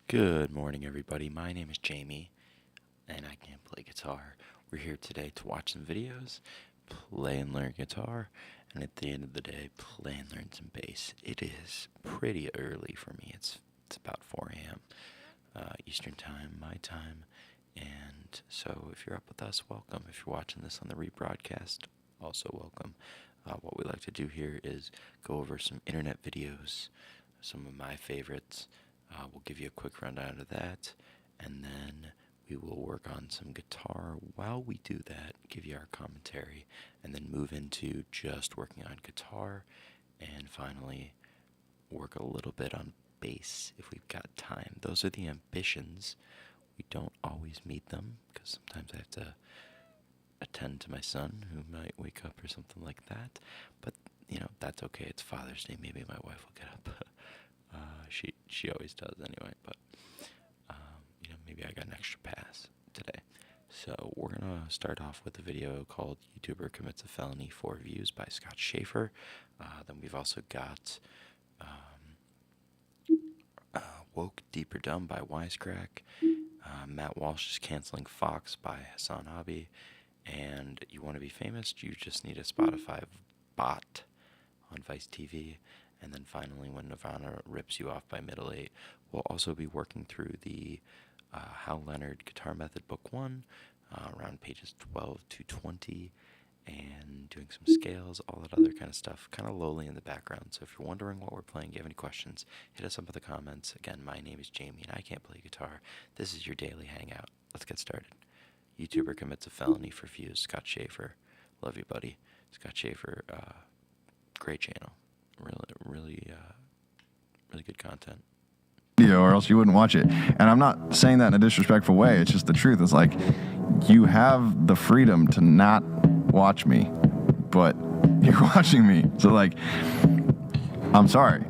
Good morning, everybody. My name is Jamie, and I can play guitar. We're here today to watch some videos, play and learn guitar, and at the end of the day, play and learn some bass. It is pretty early for me. It's about 4 a.m. Eastern Time, my time, and so if you're up with us, welcome. If you're watching this on the rebroadcast, also welcome. What we like to do here is go over some internet videos, some of my favorites. We'll give you a quick rundown of that, and then we will work on some guitar while we do that, give you our commentary, and then move into just working on guitar, and finally work a little bit on bass if we've got time. Those are the ambitions. We don't always meet them, because sometimes I have to attend to my son who might wake up or something like that, but that's okay. It's Father's Day. Maybe my wife will get up. She always does anyway, but maybe I got an extra pass today. So we're gonna start off with a video called "YouTuber Commits a Felony, 4 Views" by Scott Schaefer. Then we've also got "Woke, Deep or Dumb" by Wisecrack. Matt Walsh is canceling Fox by Hassan Abi, and "You Want to Be Famous? You Just Need a Spotify Bot" on Vice TV. And then finally, "When Nirvana Rips You Off" by Middle 8. We'll also be working through the Hal Leonard Guitar Method Book 1, around pages 12 to 20, and doing some scales, all that other kind of stuff, kind of lowly in the background. So if you're wondering what we're playing, you have any questions, hit us up in the comments. Again, my name is Jamie, and I can't play guitar. This is your daily hangout. Let's get started. YouTuber commits a felony for views. Scott Schaefer. Love you, buddy. Scott Schaefer, great channel. Really good content. Or else you wouldn't watch it. And I'm not saying that in a disrespectful way. It's just the truth. It's like you have the freedom to not watch me, but you're watching me. So like, I'm sorry.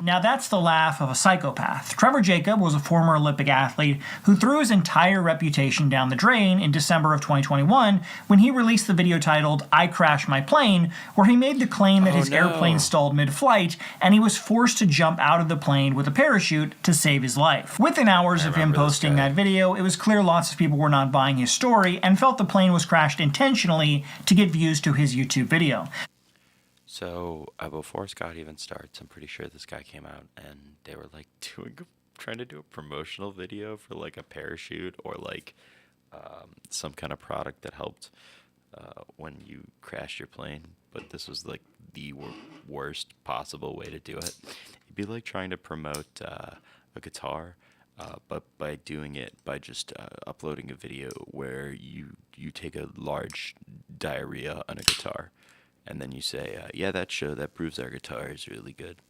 Now that's the laugh of a psychopath. Trevor Jacob was a former Olympic athlete who threw his entire reputation down the drain in December of 2021 when he released the video titled "I Crashed My Plane," where he made the claim that his airplane stalled mid-flight and he was forced to jump out of the plane with a parachute to save his life. Within hours of him posting that video, it was clear lots of people were not buying his story and felt the plane was crashed intentionally to get views to his YouTube video. So before Scott even starts, I'm pretty sure this guy came out and they were like trying to do a promotional video for like a parachute or like some kind of product that helped when you crash your plane. But this was like the worst possible way to do it. It'd be like trying to promote a guitar, but by doing it by just uploading a video where you take a large diarrhea on a guitar. And then you say, yeah, that proves our guitar is really good.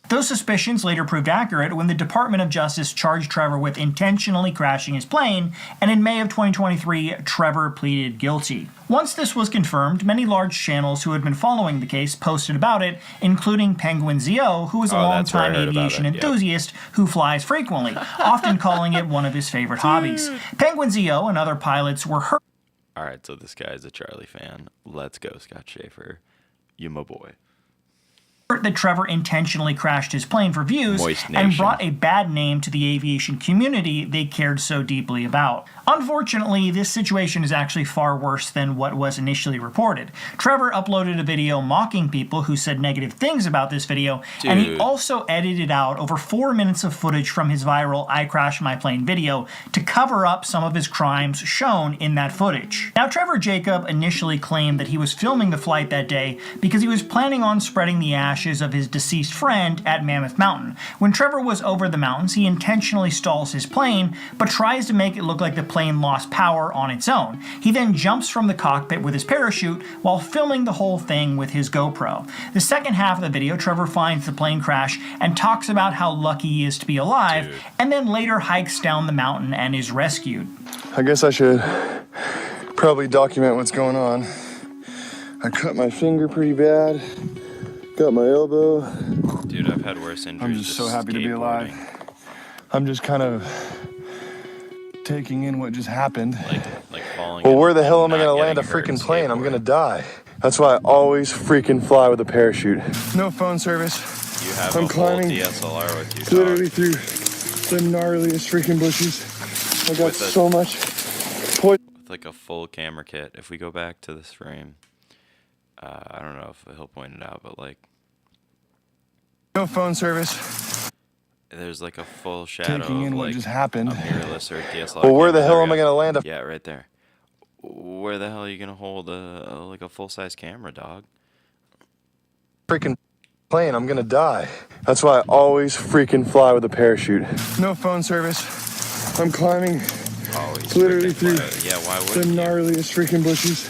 Those suspicions later proved accurate when the Department of Justice charged Trevor with intentionally crashing his plane, and in May of 2023, Trevor pleaded guilty. Once this was confirmed, many large channels who had been following the case posted about it, including Penguin ZO, who is a longtime aviation enthusiast who flies frequently, often calling it one of his favorite hobbies. Penguin ZO and other pilots were hurt. All right, so this guy's a Charlie fan. Let's go, Scott Schaefer. You my boy. That Trevor intentionally crashed his plane for views and brought a bad name to the aviation community they cared so deeply about. Unfortunately, this situation is actually far worse than what was initially reported. Trevor uploaded a video mocking people who said negative things about this video, and he also edited out over 4 minutes of footage from his viral "I Crashed My Plane" video to cover up some of his crimes shown in that footage. Now, Trevor Jacob initially claimed that he was filming the flight that day because he was planning on spreading the ashes of his deceased friend at Mammoth Mountain. When Trevor was over the mountains, he intentionally stalls his plane, but tries to make it look like the plane lost power on its own. He then jumps from the cockpit with his parachute while filming the whole thing with his GoPro. The second half of the video, Trevor finds the plane crash and talks about how lucky he is to be alive, and then later hikes down the mountain and is rescued. I guess I should probably document what's going on. I cut my finger pretty bad. Got my elbow. Dude, I've had worse injuries. I'm just so happy to be alive. I'm just kind of taking in what just happened. Like falling. Well, where the hell am I going to land a freaking plane? I'm going to die. That's why I always freaking fly with a parachute. No phone service. You have I'm a full climbing DSLR with you, literally dog. through the gnarliest freaking bushes. I got so much poison. With like a full camera kit. If we go back to this frame, I don't know if he'll point it out, but like No phone service. there's like a full shadow Taking in of what like just happened. a mirrorless or DSLR. Well, where the camera. hell There am we I go. gonna land a Yeah, right there. Where the hell are you gonna hold like a full-size camera, dog? freaking plane? I'm gonna die. That's why I always freaking fly with a parachute. No phone service. I'm climbing Always literally freaking through fly. Yeah, why the wouldn't you? gnarliest freaking bushes.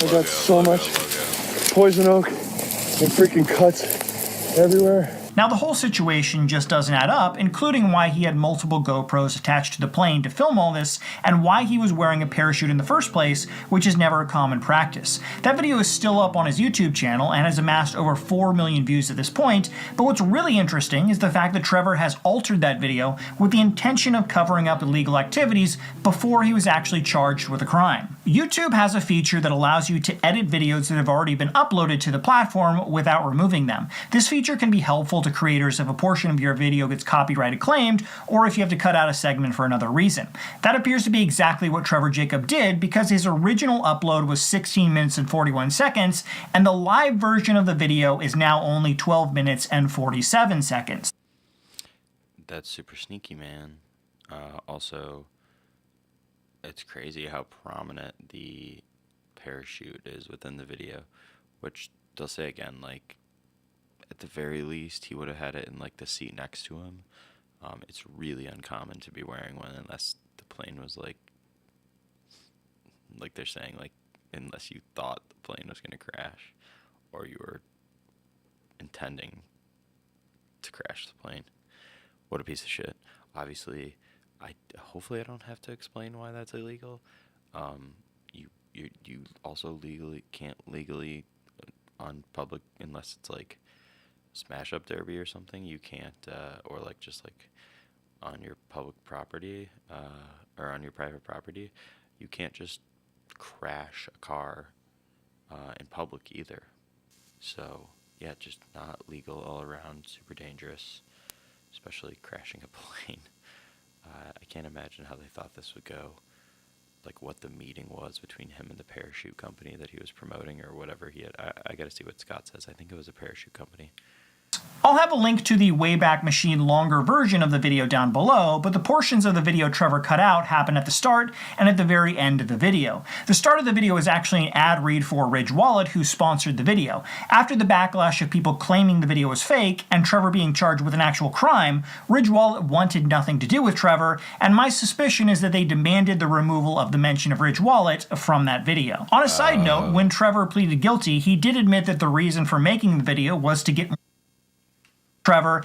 I Logo, got so logo, much logo. poison oak and freaking cuts everywhere. Now, the whole situation just doesn't add up, including why he had multiple GoPros attached to the plane to film all this, and why he was wearing a parachute in the first place, which is never a common practice. That video is still up on his YouTube channel and has amassed over 4 million views at this point, but what's really interesting is the fact that Trevor has altered that video with the intention of covering up illegal activities before he was actually charged with a crime. YouTube has a feature that allows you to edit videos that have already been uploaded to the platform without removing them. This feature can be helpful to creators if a portion of your video gets copyright claimed, or if you have to cut out a segment for another reason. That appears to be exactly what Trevor Jacob did, because his original upload was 16 minutes and 41 seconds, and the live version of the video is now only 12 minutes and 47 seconds. That's super sneaky, man. Also, it's crazy how prominent the parachute is within the video, which they'll say again, like, at the very least, he would have had it in like the seat next to him. It's really uncommon to be wearing one unless the plane was like they're saying, like, unless you thought the plane was going to crash or you were intending to crash the plane. What a piece of shit. Obviously, hopefully I don't have to explain why that's illegal. You also can't legally on public, unless it's like Smash Up Derby or something, you can't, or like just like on your public property, or on your private property, you can't just crash a car in public either. So yeah, just not legal all around, super dangerous, especially crashing a plane. I can't imagine how they thought this would go, like what the meeting was between him and the parachute company that he was promoting or whatever he had. I gotta see what Scott says. I think it was a parachute company. I'll have a link to the Wayback Machine longer version of the video down below, but the portions of the video Trevor cut out happen at the start and at the very end of the video. The start of the video is actually an ad read for Ridge Wallet, who sponsored the video. After the backlash of people claiming the video was fake and Trevor being charged with an actual crime, Ridge Wallet wanted nothing to do with Trevor, and my suspicion is that they demanded the removal of the mention of Ridge Wallet from that video. On a side note, when Trevor pleaded guilty, he did admit that the reason for making the video was to get Trevor,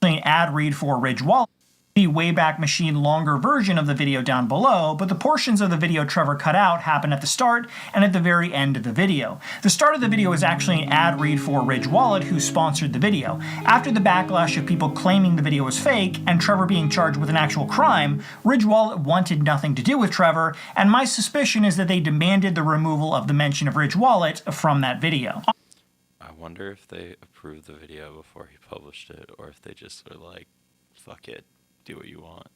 an ad read for Ridge Wallet, the Wayback Machine longer version of the video down below, but the portions of the video Trevor cut out happen at the start and at the very end of the video. The start of the video is actually an ad read for Ridge Wallet, who sponsored the video. After the backlash of people claiming the video was fake and Trevor being charged with an actual crime, Ridge Wallet wanted nothing to do with Trevor, and my suspicion is that they demanded the removal of the mention of Ridge Wallet from that video. I wonder if they approved the video before he published it, or if they just were like, fuck it, do what you want.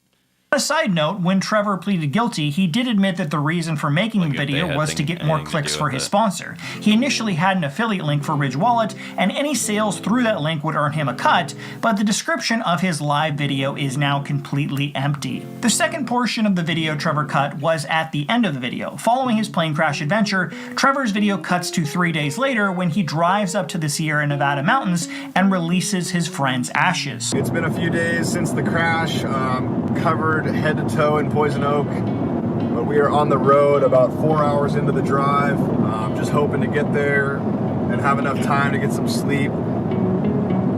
On a side note, when Trevor pleaded guilty, he did admit that the reason for making the video was to get more clicks for his sponsor. He initially had an affiliate link for Ridge Wallet, and any sales through that link would earn him a cut, but the description of his live video is now completely empty. The second portion of the video Trevor cut was at the end of the video. Following his plane crash adventure, Trevor's video cuts to 3 days later when he drives up to the Sierra Nevada mountains and releases his friend's ashes. It's been a few days since the crash, covered head to toe in poison oak, but we are on the road about 4 hours into the drive, just hoping to get there and have enough time to get some sleep,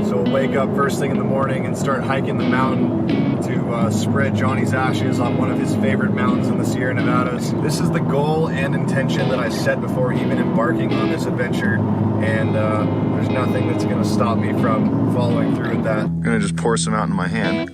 so we'll wake up first thing in the morning and start hiking the mountain to spread Johnny's ashes on one of his favorite mountains in the Sierra Nevadas. This is the goal and intention that I set before even embarking on this adventure, and there's nothing that's going to stop me from following through with that. I'm going to just pour some out in my hand.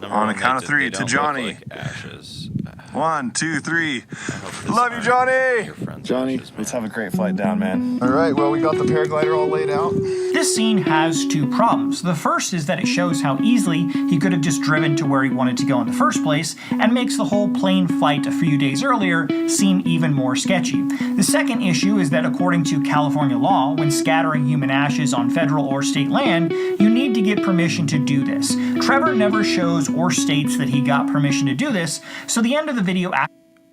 Don't. On a count of three to Johnny. Like ashes. 1, 2, 3. This Love you, aren't Johnny. your friend's Johnny, ashes, let's man. have a great flight down, man. All right, well, we got the paraglider all laid out. This scene has two problems. The first is that it shows how easily he could have just driven to where he wanted to go in the first place, and makes the whole plane flight a few days earlier seem even more sketchy. The second issue is that according to California law, when scattering human ashes on federal or state land, you need to get permission to do this. Trevor never shows or states that he got permission to do this, so the end of the video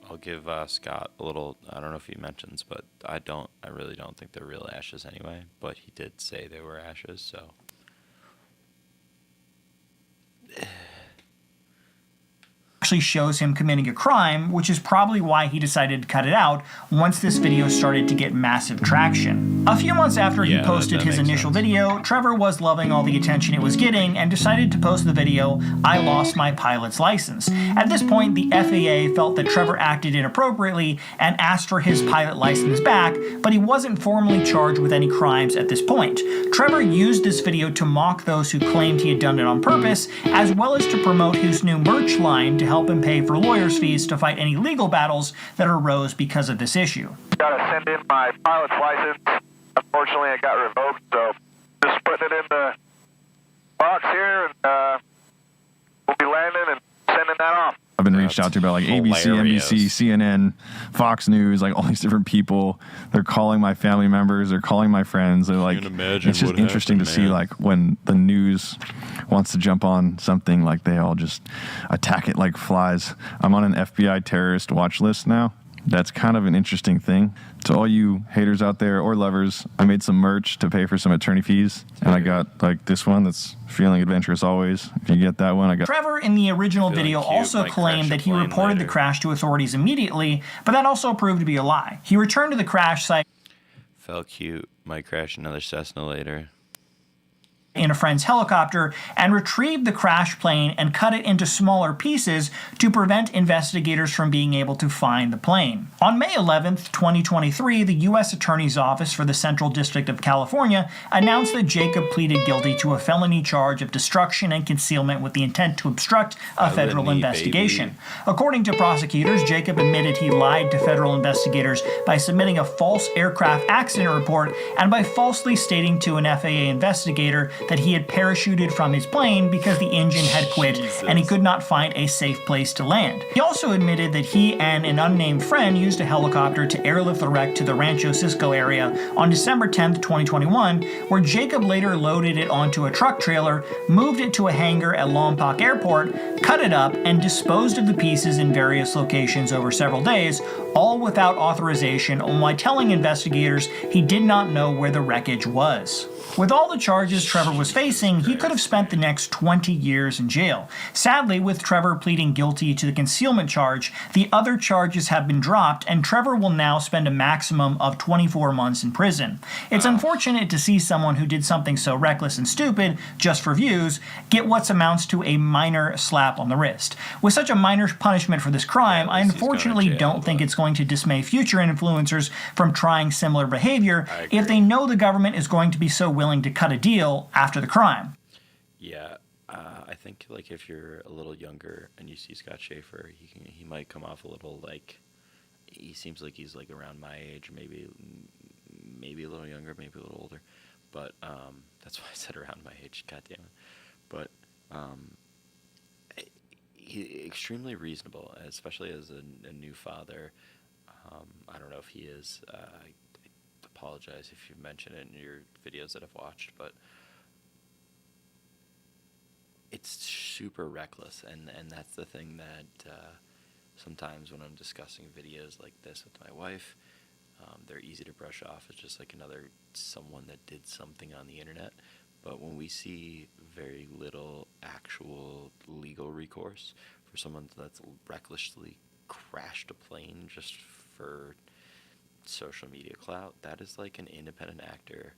I'll give Scott a little. I don't know if he mentions, but I really don't think they're real ashes anyway. But he did say they were ashes, so. actually shows him committing a crime, which is probably why he decided to cut it out once this video started to get massive traction. A few months after he posted his initial video, Trevor was loving all the attention it was getting and decided to post the video, "I lost my pilot's license." At this point, the FAA felt that Trevor acted inappropriately and asked for his pilot license back, but he wasn't formally charged with any crimes at this point. Trevor used this video to mock those who claimed he had done it on purpose, as well as to promote his new merch line to help him pay for lawyers' fees to fight any legal battles that arose because of this issue. Gotta send in my pilot's license. Unfortunately, it got revoked, so just putting it in the box here, and we'll be landing and sending that off. I've been reached out to by like ABC, hilarious. NBC, CNN, Fox News, like all these different people. They're calling my family members. They're calling my friends. They're like, can imagine it's just what interesting happened, to see man. like when the news wants to jump on something, like they all just attack it like flies. I'm on an FBI terrorist watch list now. That's kind of an interesting thing. To all you haters out there or lovers, I made some merch to pay for some attorney fees. And I got like this one that's Feeling Adventurous Always. If you get that one, I got... Trevor, in the original Feeling video, cute, also might claimed crash that a he plane reported the later. crash to authorities immediately, but that also proved to be a lie. He returned to the crash site Felt cute. Might crash another Cessna later. in a friend's helicopter and retrieved the crash plane and cut it into smaller pieces to prevent investigators from being able to find the plane. On May 11th, 2023, the U.S. Attorney's Office for the Central District of California announced that Jacob pleaded guilty to a felony charge of destruction and concealment with the intent to obstruct a federal Felony, investigation. baby. According to prosecutors, Jacob admitted he lied to federal investigators by submitting a false aircraft accident report and by falsely stating to an FAA investigator that he had parachuted from his plane because the engine had quit and he could not find a safe place to land. He also admitted that he and an unnamed friend used a helicopter to airlift the wreck to the Rancho Cisco area on December 10th, 2021, where Jacob later loaded it onto a truck trailer, moved it to a hangar at Lompoc Airport, cut it up, and disposed of the pieces in various locations over several days, all without authorization, and while telling investigators he did not know where the wreckage was. With all the charges Trevor was facing, he could have spent the next 20 years in jail. Sadly, with Trevor pleading guilty to the concealment charge, the other charges have been dropped, and Trevor will now spend a maximum of 24 months in prison. It's unfortunate to see someone who did something so reckless and stupid, just for views, get what amounts to a minor slap on the wrist. With such a minor punishment for this crime, I least he's going to unfortunately jail, don't think but- it's going to dismay future influencers from trying similar behavior agree. if they know the government is going to be so willing to cut a deal after the crime. Yeah, I think like if you're a little younger and you see Scott Schaefer, he might come off a little like he seems like he's like around my age, maybe a little younger, maybe a little older, but that's why I said around my age. God damn it! But he extremely reasonable, especially as a new father. I don't know if he is. I apologize if you mention it in your videos that I've watched, but it's super reckless, and that's the thing that sometimes when I'm discussing videos like this with my wife, they're easy to brush off as just like another someone that did something on the internet. But when we see very little actual legal recourse for someone that's recklessly crashed a plane just for social media clout, that is like an independent actor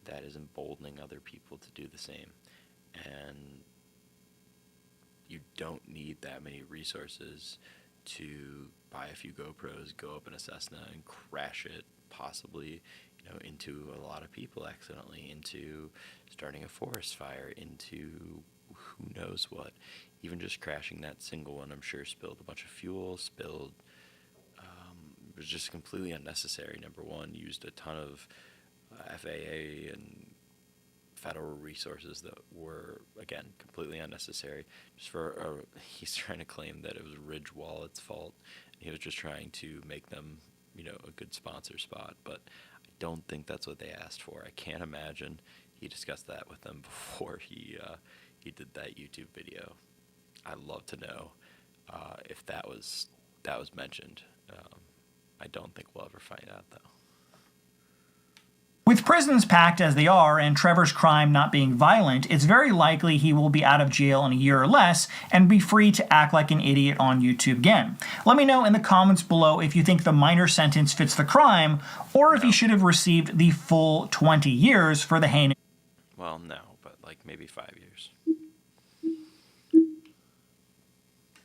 that is emboldening other people to do the same. And you don't need that many resources to buy a few GoPros, go up in a Cessna and crash it, possibly, into a lot of people accidentally, into starting a forest fire, into who knows what. Even just crashing that single one, I'm sure spilled a bunch of fuel, it was just completely unnecessary. Number one, used a ton of FAA and federal resources that were, again, completely unnecessary. He's trying to claim that it was Ridge Wallet's fault. He was just trying to make them, a good sponsor spot. But I don't think that's what they asked for. I can't imagine he discussed that with them before he did that YouTube video. I'd love to know if that was mentioned. I don't think we'll ever find out, though. With prisons packed as they are and Trevor's crime not being violent, it's very likely he will be out of jail in a year or less and be free to act like an idiot on YouTube again. Let me know in the comments below if you think the minor sentence fits the crime or if he should have received the full 20 years for the heinous. Well, no, but like maybe 5 years.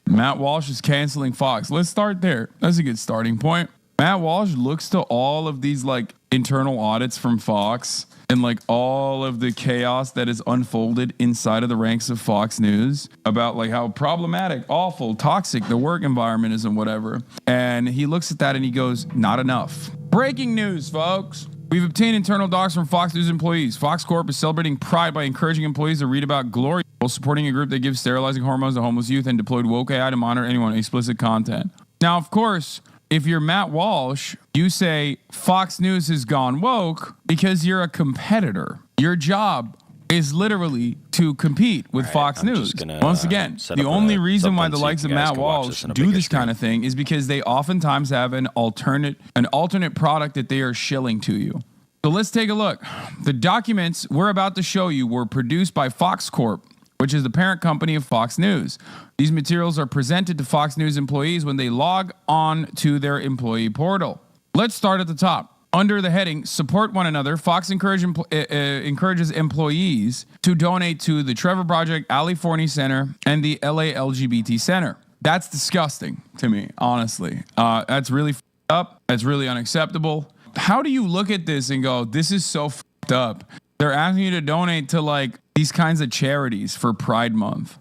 Matt Walsh is canceling Fox. Let's start there. That's a good starting point. Matt Walsh looks to all of these like internal audits from Fox and like all of the chaos that is unfolded inside of the ranks of Fox News about like how problematic, awful, toxic the work environment is and whatever. And he looks at that and he goes, not enough. Breaking news, folks. We've obtained internal docs from Fox News employees. Fox Corp is celebrating Pride by encouraging employees to read about glory while supporting a group that gives sterilizing hormones to homeless youth and deployed woke AI to monitor anyone explicit content. Now, of course, if you're Matt Walsh, you say Fox News has gone woke because you're a competitor. Your job is literally to compete with Fox News. Once again, the only reason why the likes of Matt Walsh do this kind of thing is because they oftentimes have an alternate product that they are shilling to you. So let's take a look. The documents we're about to show you were produced by Fox Corp, which is the parent company of Fox News. These materials are presented to Fox News employees when they log on to their employee portal. Let's start at the top. Under the heading, Support One Another, Fox encourages employees to donate to the Trevor Project, Ali Forney Center, and the LA LGBT Center. That's disgusting to me, honestly. That's really f***ed up. That's really unacceptable. How do you look at this and go, this is so f***ed up? They're asking you to donate to like these kinds of charities for Pride Month.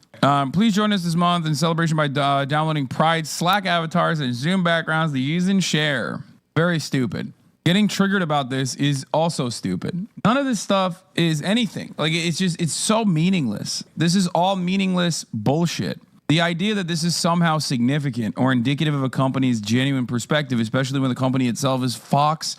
Please join us this month in celebration by downloading Pride Slack avatars and Zoom backgrounds to use and share. Very stupid. Getting triggered about this is also stupid. None of this stuff is anything. Like it's so meaningless. This is all meaningless bullshit. The idea that this is somehow significant or indicative of a company's genuine perspective, especially when the company itself is Fox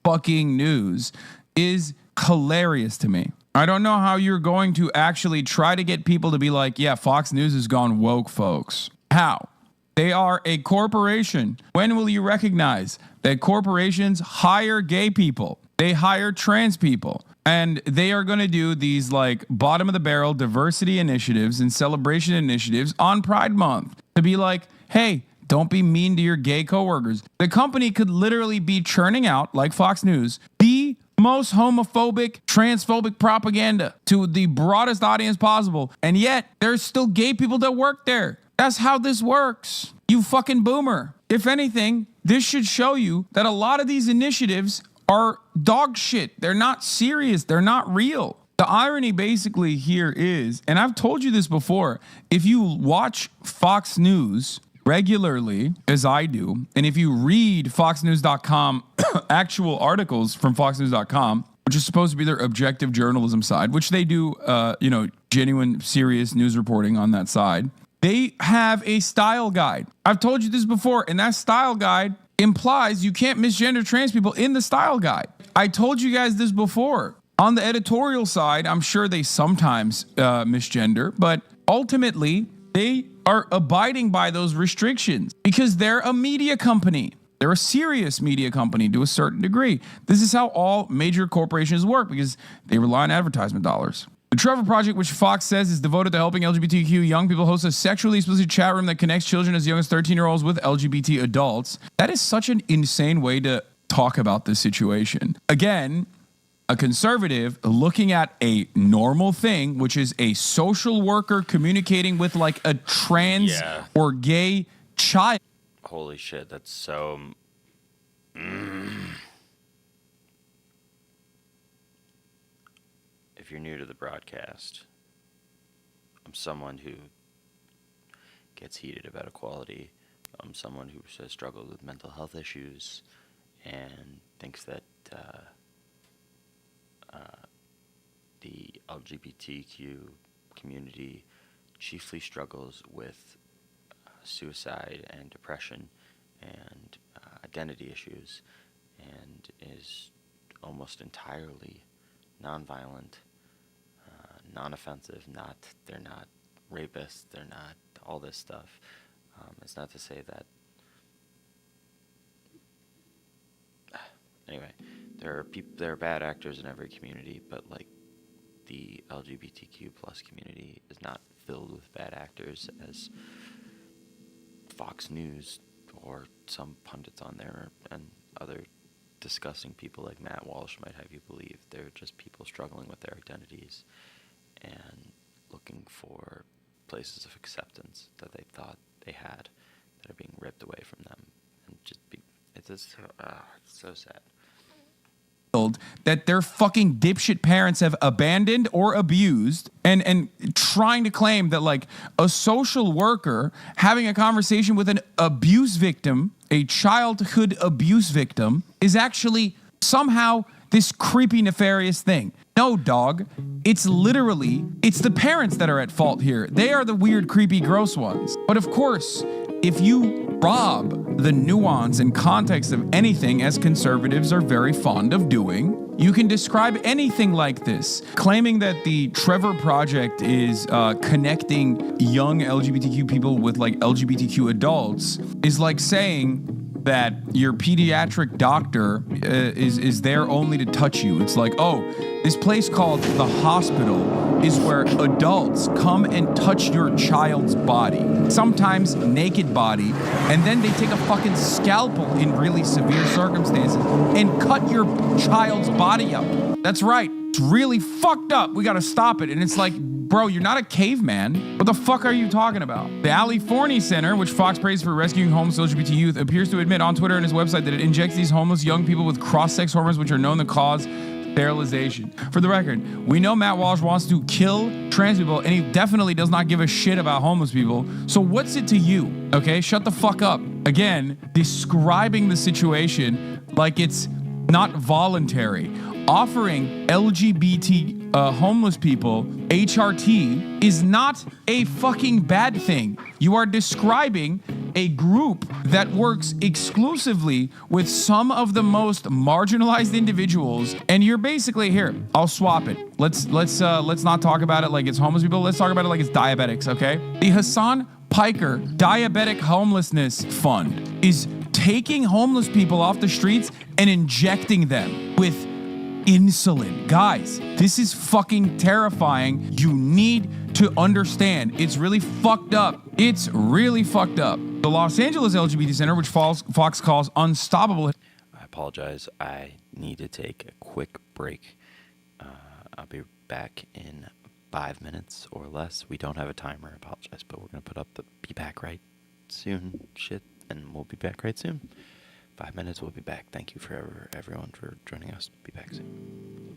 fucking News, is hilarious to me. I don't know how you're going to actually try to get people to be like, yeah, Fox News has gone woke, folks. How? They are a corporation. When will you recognize that corporations hire gay people? They hire trans people. And they are going to do these like bottom of the barrel diversity initiatives and celebration initiatives on Pride Month to be like, hey, don't be mean to your gay coworkers. The company could literally be churning out, like Fox News, the most homophobic, transphobic propaganda to the broadest audience possible. And yet there's still gay people that work there. That's how this works. You fucking boomer. If anything, this should show you that a lot of these initiatives are dog shit. They're not serious. They're not real. The irony basically here is, and I've told you this before, if you watch Fox News regularly, as I do, and if you read foxnews.com actual articles from foxnews.com, which is supposed to be their objective journalism side, which they do, genuine, serious news reporting on that side, they have a style guide. I've told you this before, and that style guide implies you can't misgender trans people in the style guide. I told you guys this before. On the editorial side, I'm sure they sometimes misgender, but ultimately they are abiding by those restrictions because they're a media company. They're a serious media company to a certain degree. This is how all major corporations work because they rely on advertisement dollars. The Trevor Project, which Fox says is devoted to helping LGBTQ young people, hosts a sexually explicit chat room that connects children as young as 13-year-olds with LGBT adults. That is such an insane way to talk about this situation. Again, a conservative looking at a normal thing, which is a social worker communicating with like a trans or gay child. Holy shit, that's so... If you're new to the broadcast, I'm someone who gets heated about equality. I'm someone who has struggled with mental health issues and thinks that the LGBTQ community chiefly struggles with suicide and depression and identity issues, and is almost entirely nonviolent, non-offensive. They're not rapists. They're not all this stuff. It's not to say that. Anyway, there are bad actors in every community, but like the LGBTQ plus community is not filled with bad actors as Fox News or some pundits on there and other disgusting people like Matt Walsh might have you believe. They're just people struggling with their identities and looking for places of acceptance that they thought they had that are being ripped away from them. And it's just so sad. That their fucking dipshit parents have abandoned or abused, and trying to claim that like a social worker having a conversation with an abuse victim, a childhood abuse victim, is actually somehow this creepy, nefarious thing. No, dog. It's the parents that are at fault here. They are the weird, creepy, gross ones. But of course, if you rob the nuance and context of anything, as conservatives are very fond of doing, you can describe anything like this. Claiming that the Trevor Project is connecting young LGBTQ people with like LGBTQ adults is like saying that your pediatric doctor is there only to touch you. It's like, oh, this place called the hospital is where adults come and touch your child's body, sometimes naked body, and then they take a fucking scalpel in really severe circumstances and cut your child's body up. That's right. It's really fucked up. We gotta stop it. And it's like, bro, you're not a caveman. What the fuck are you talking about? The Ali Forney Center, which Fox praised for rescuing homeless LGBT youth, appears to admit on Twitter and his website that it injects these homeless young people with cross-sex hormones, which are known to cause sterilization. For the record, we know Matt Walsh wants to kill trans people, and he definitely does not give a shit about homeless people. So what's it to you? Okay, shut the fuck up. Again, describing the situation like it's not voluntary. Offering LGBT homeless people HRT is not a fucking bad thing. You are describing a group that works exclusively with some of the most marginalized individuals, and you're basically here. I'll swap it. Let's not talk about it like it's homeless people. Let's talk about it like it's diabetics. Okay? The Hassan Piker Diabetic Homelessness Fund is taking homeless people off the streets and injecting them with insulin. Guys, this is fucking terrifying. You need to understand. It's really fucked up. It's really fucked up. The Los Angeles LGBT Center, which Fox calls unstoppable. I apologize. I need to take a quick break. I'll be back in 5 minutes or less. We don't have a timer. I apologize, but we're going to put up the be back right soon shit, and we'll be back right soon. 5 minutes, we'll be back. Thank you for everyone for joining us. Be back soon.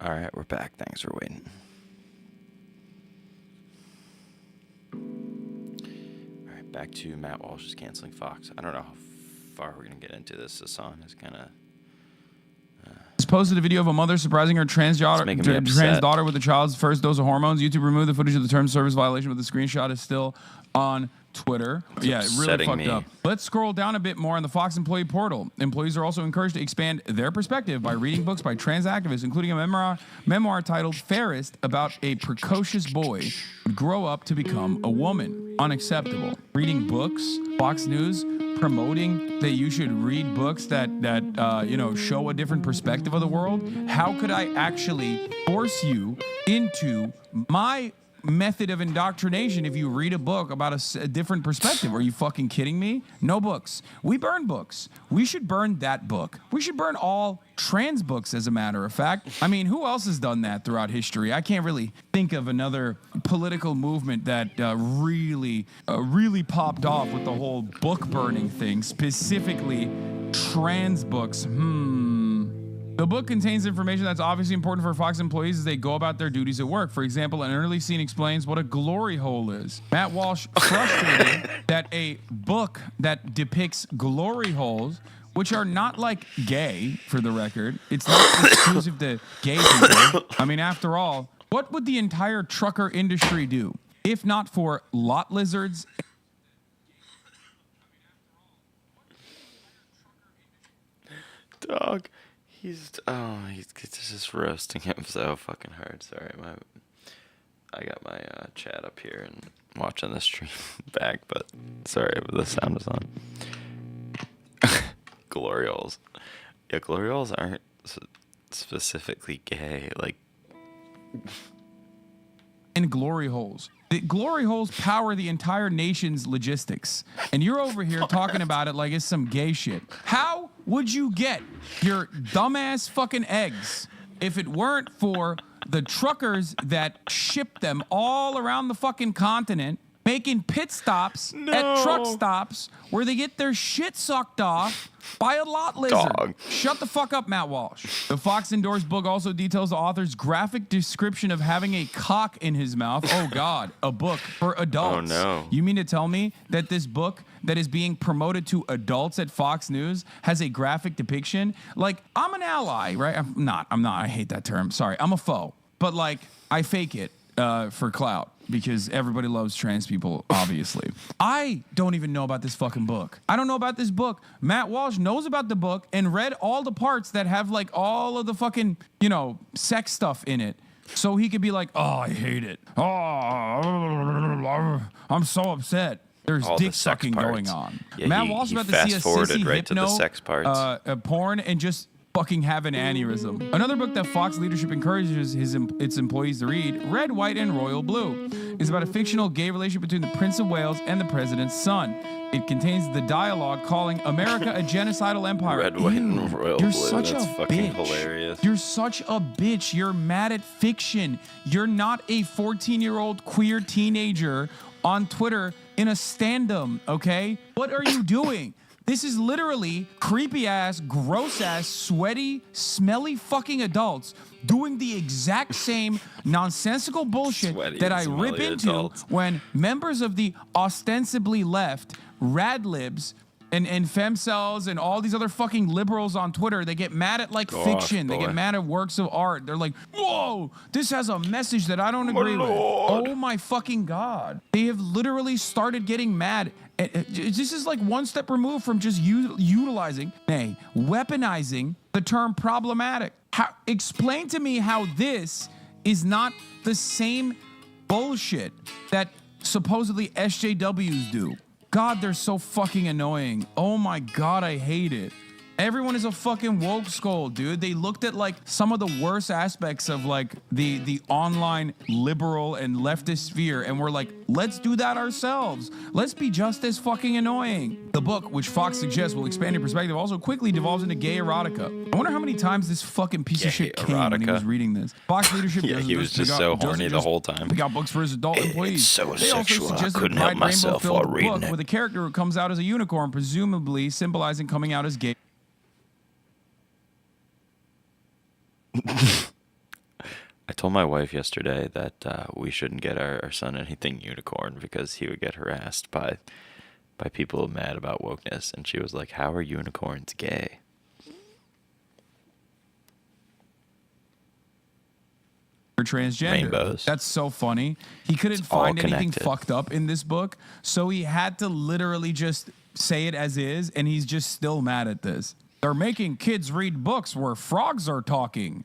All right, we're back. Thanks for waiting. All right, back to Matt Walsh's canceling Fox. I don't know how far we're gonna get into this. Hassan is kind of. Posted a video of a mother surprising her trans daughter with the child's first dose of hormones. YouTube removed the footage of the term service violation, but the screenshot is still on Twitter. Yeah, it really fucked up. Let's scroll down a bit more on the Fox employee portal. Employees are also encouraged to expand their perspective by reading books by trans activists, including a memoir titled Fairest about a precocious boy who would grow up to become a woman. Unacceptable. Reading books, Fox News promoting that you should read books that show a different perspective of the world. How could I actually force you into my method of indoctrination if you read a book about a different perspective? Are you fucking kidding me? No books. We burn books. We should burn that book. We should burn all trans books, as a matter of fact. I mean, who else has done that throughout history? I can't really think of another political movement that really popped off with the whole book burning thing, specifically trans books. The book contains information that's obviously important for Fox employees as they go about their duties at work. For example, an early scene explains what a glory hole is. Matt Walsh frustrated that a book that depicts glory holes, which are not like gay, for the record. It's not exclusive to gay people. I mean, after all, what would the entire trucker industry do if not for lot lizards? Dog. He's just roasting him so fucking hard. Sorry, I got my chat up here and watching the stream back, but sorry, the sound is on. Glory holes. Yeah, glory holes aren't specifically gay. Like, and glory holes. The glory holes power the entire nation's logistics. And you're over here talking about it like it's some gay shit. How would you get your dumbass fucking eggs if it weren't for the truckers that ship them all around the fucking continent, making pit stops at truck stops where they get their shit sucked off by a lot lizard? Dog. Shut the fuck up, Matt Walsh. The Fox-endorsed book also details the author's graphic description of having a cock in his mouth. Oh, God. A book for adults. Oh, no. You mean to tell me that this book that is being promoted to adults at Fox News has a graphic depiction? Like, I'm an ally, right? I'm not. I hate that term. Sorry. I'm a foe. But, like, I fake it for clout, because everybody loves trans people, obviously. I don't even know about this fucking book. I don't know about this book. Matt Walsh knows about the book and read all the parts that have, like, all of the fucking, sex stuff in it. So he could be like, oh, I hate it. Oh, I'm so upset. There's all dick the sucking parts going on. Yeah, Matt Walsh is about to see a sissy right hypno to the sex parts. Porn and just fucking have an aneurysm. Another book that Fox leadership encourages its employees to read, Red, White, and Royal Blue, is about a fictional gay relationship between the Prince of Wales and the president's son. It contains the dialogue calling America a genocidal empire. Red, White, and Royal You're Blue. such That's a fucking bitch. hilarious. You're such a bitch. You're mad at fiction. You're not a 14-year-old queer teenager on Twitter in a stand-up, okay? What are you doing? This is literally creepy-ass, gross-ass, sweaty, smelly fucking adults doing the exact same nonsensical bullshit Sweaty that and I rip smelly into adults. when members of the ostensibly left, radlibs, and femcells and all these other fucking liberals on Twitter, they get mad at like fiction. They get mad at works of art. They're like, whoa, this has a message that I don't agree with. Oh my fucking God. They have literally started getting mad. This is like one step removed from just weaponizing the term problematic. Explain to me how this is not the same bullshit that supposedly SJWs do. God, they're so fucking annoying. Oh my God, I hate it. Everyone is a fucking woke skull, dude. They looked at like some of the worst aspects of like the online liberal and leftist sphere and we're like, let's do that ourselves. Let's be just as fucking annoying. The book, which Fox suggests will expand your perspective, also quickly devolves into gay erotica. I wonder how many times this fucking piece of shit came when he was reading this. Fox leadership he was just so horny the whole time. Pick out books for his adult employees. It's so they sexual, also I suggested couldn't a help bright myself while rainbow-filled reading book it. with a character who comes out as a unicorn, presumably symbolizing coming out as gay. told my wife yesterday that we shouldn't get our son anything unicorn because he would get harassed by people mad about wokeness, and she was like, "How are unicorns gay?" Transgender. Rainbows. That's so funny. He couldn't It's all find anything connected. fucked up in this book, so he had to literally just say it as is, and he's just still mad at this. They're making kids read books where frogs are talking.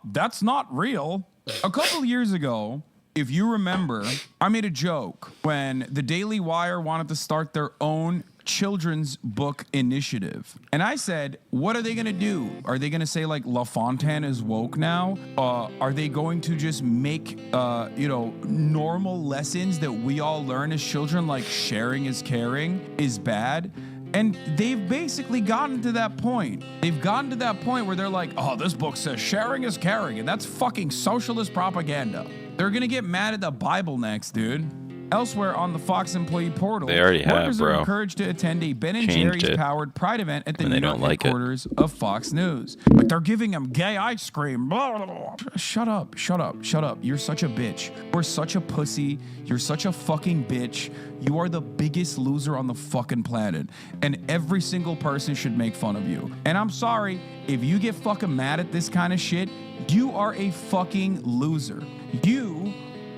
That's not real. A couple years ago, if you remember, I made a joke when the Daily Wire wanted to start their own children's book initiative. And I said, what are they going to do? Are they going to say like LaFontaine is woke now? Are they going to just make, normal lessons that we all learn as children, like sharing is caring, is bad? And they've basically gotten to that point. They've gotten to that point where they're like, oh, this book says sharing is caring, and that's fucking socialist propaganda. They're going to get mad at the Bible next, dude. Elsewhere on the Fox employee portal, They already have, workers are bro. encouraged to attend a Ben & Changed Jerry's it. powered Pride event at the And New they York don't like it. headquarters of Fox News. But they're giving them gay ice cream. Blah, blah, blah. Shut up, shut up, shut up. You're such a bitch. You're such a pussy. You're such a fucking bitch. You are the biggest loser on the fucking planet. And every single person should make fun of you. And I'm sorry, if you get fucking mad at this kind of shit, you are a fucking loser. You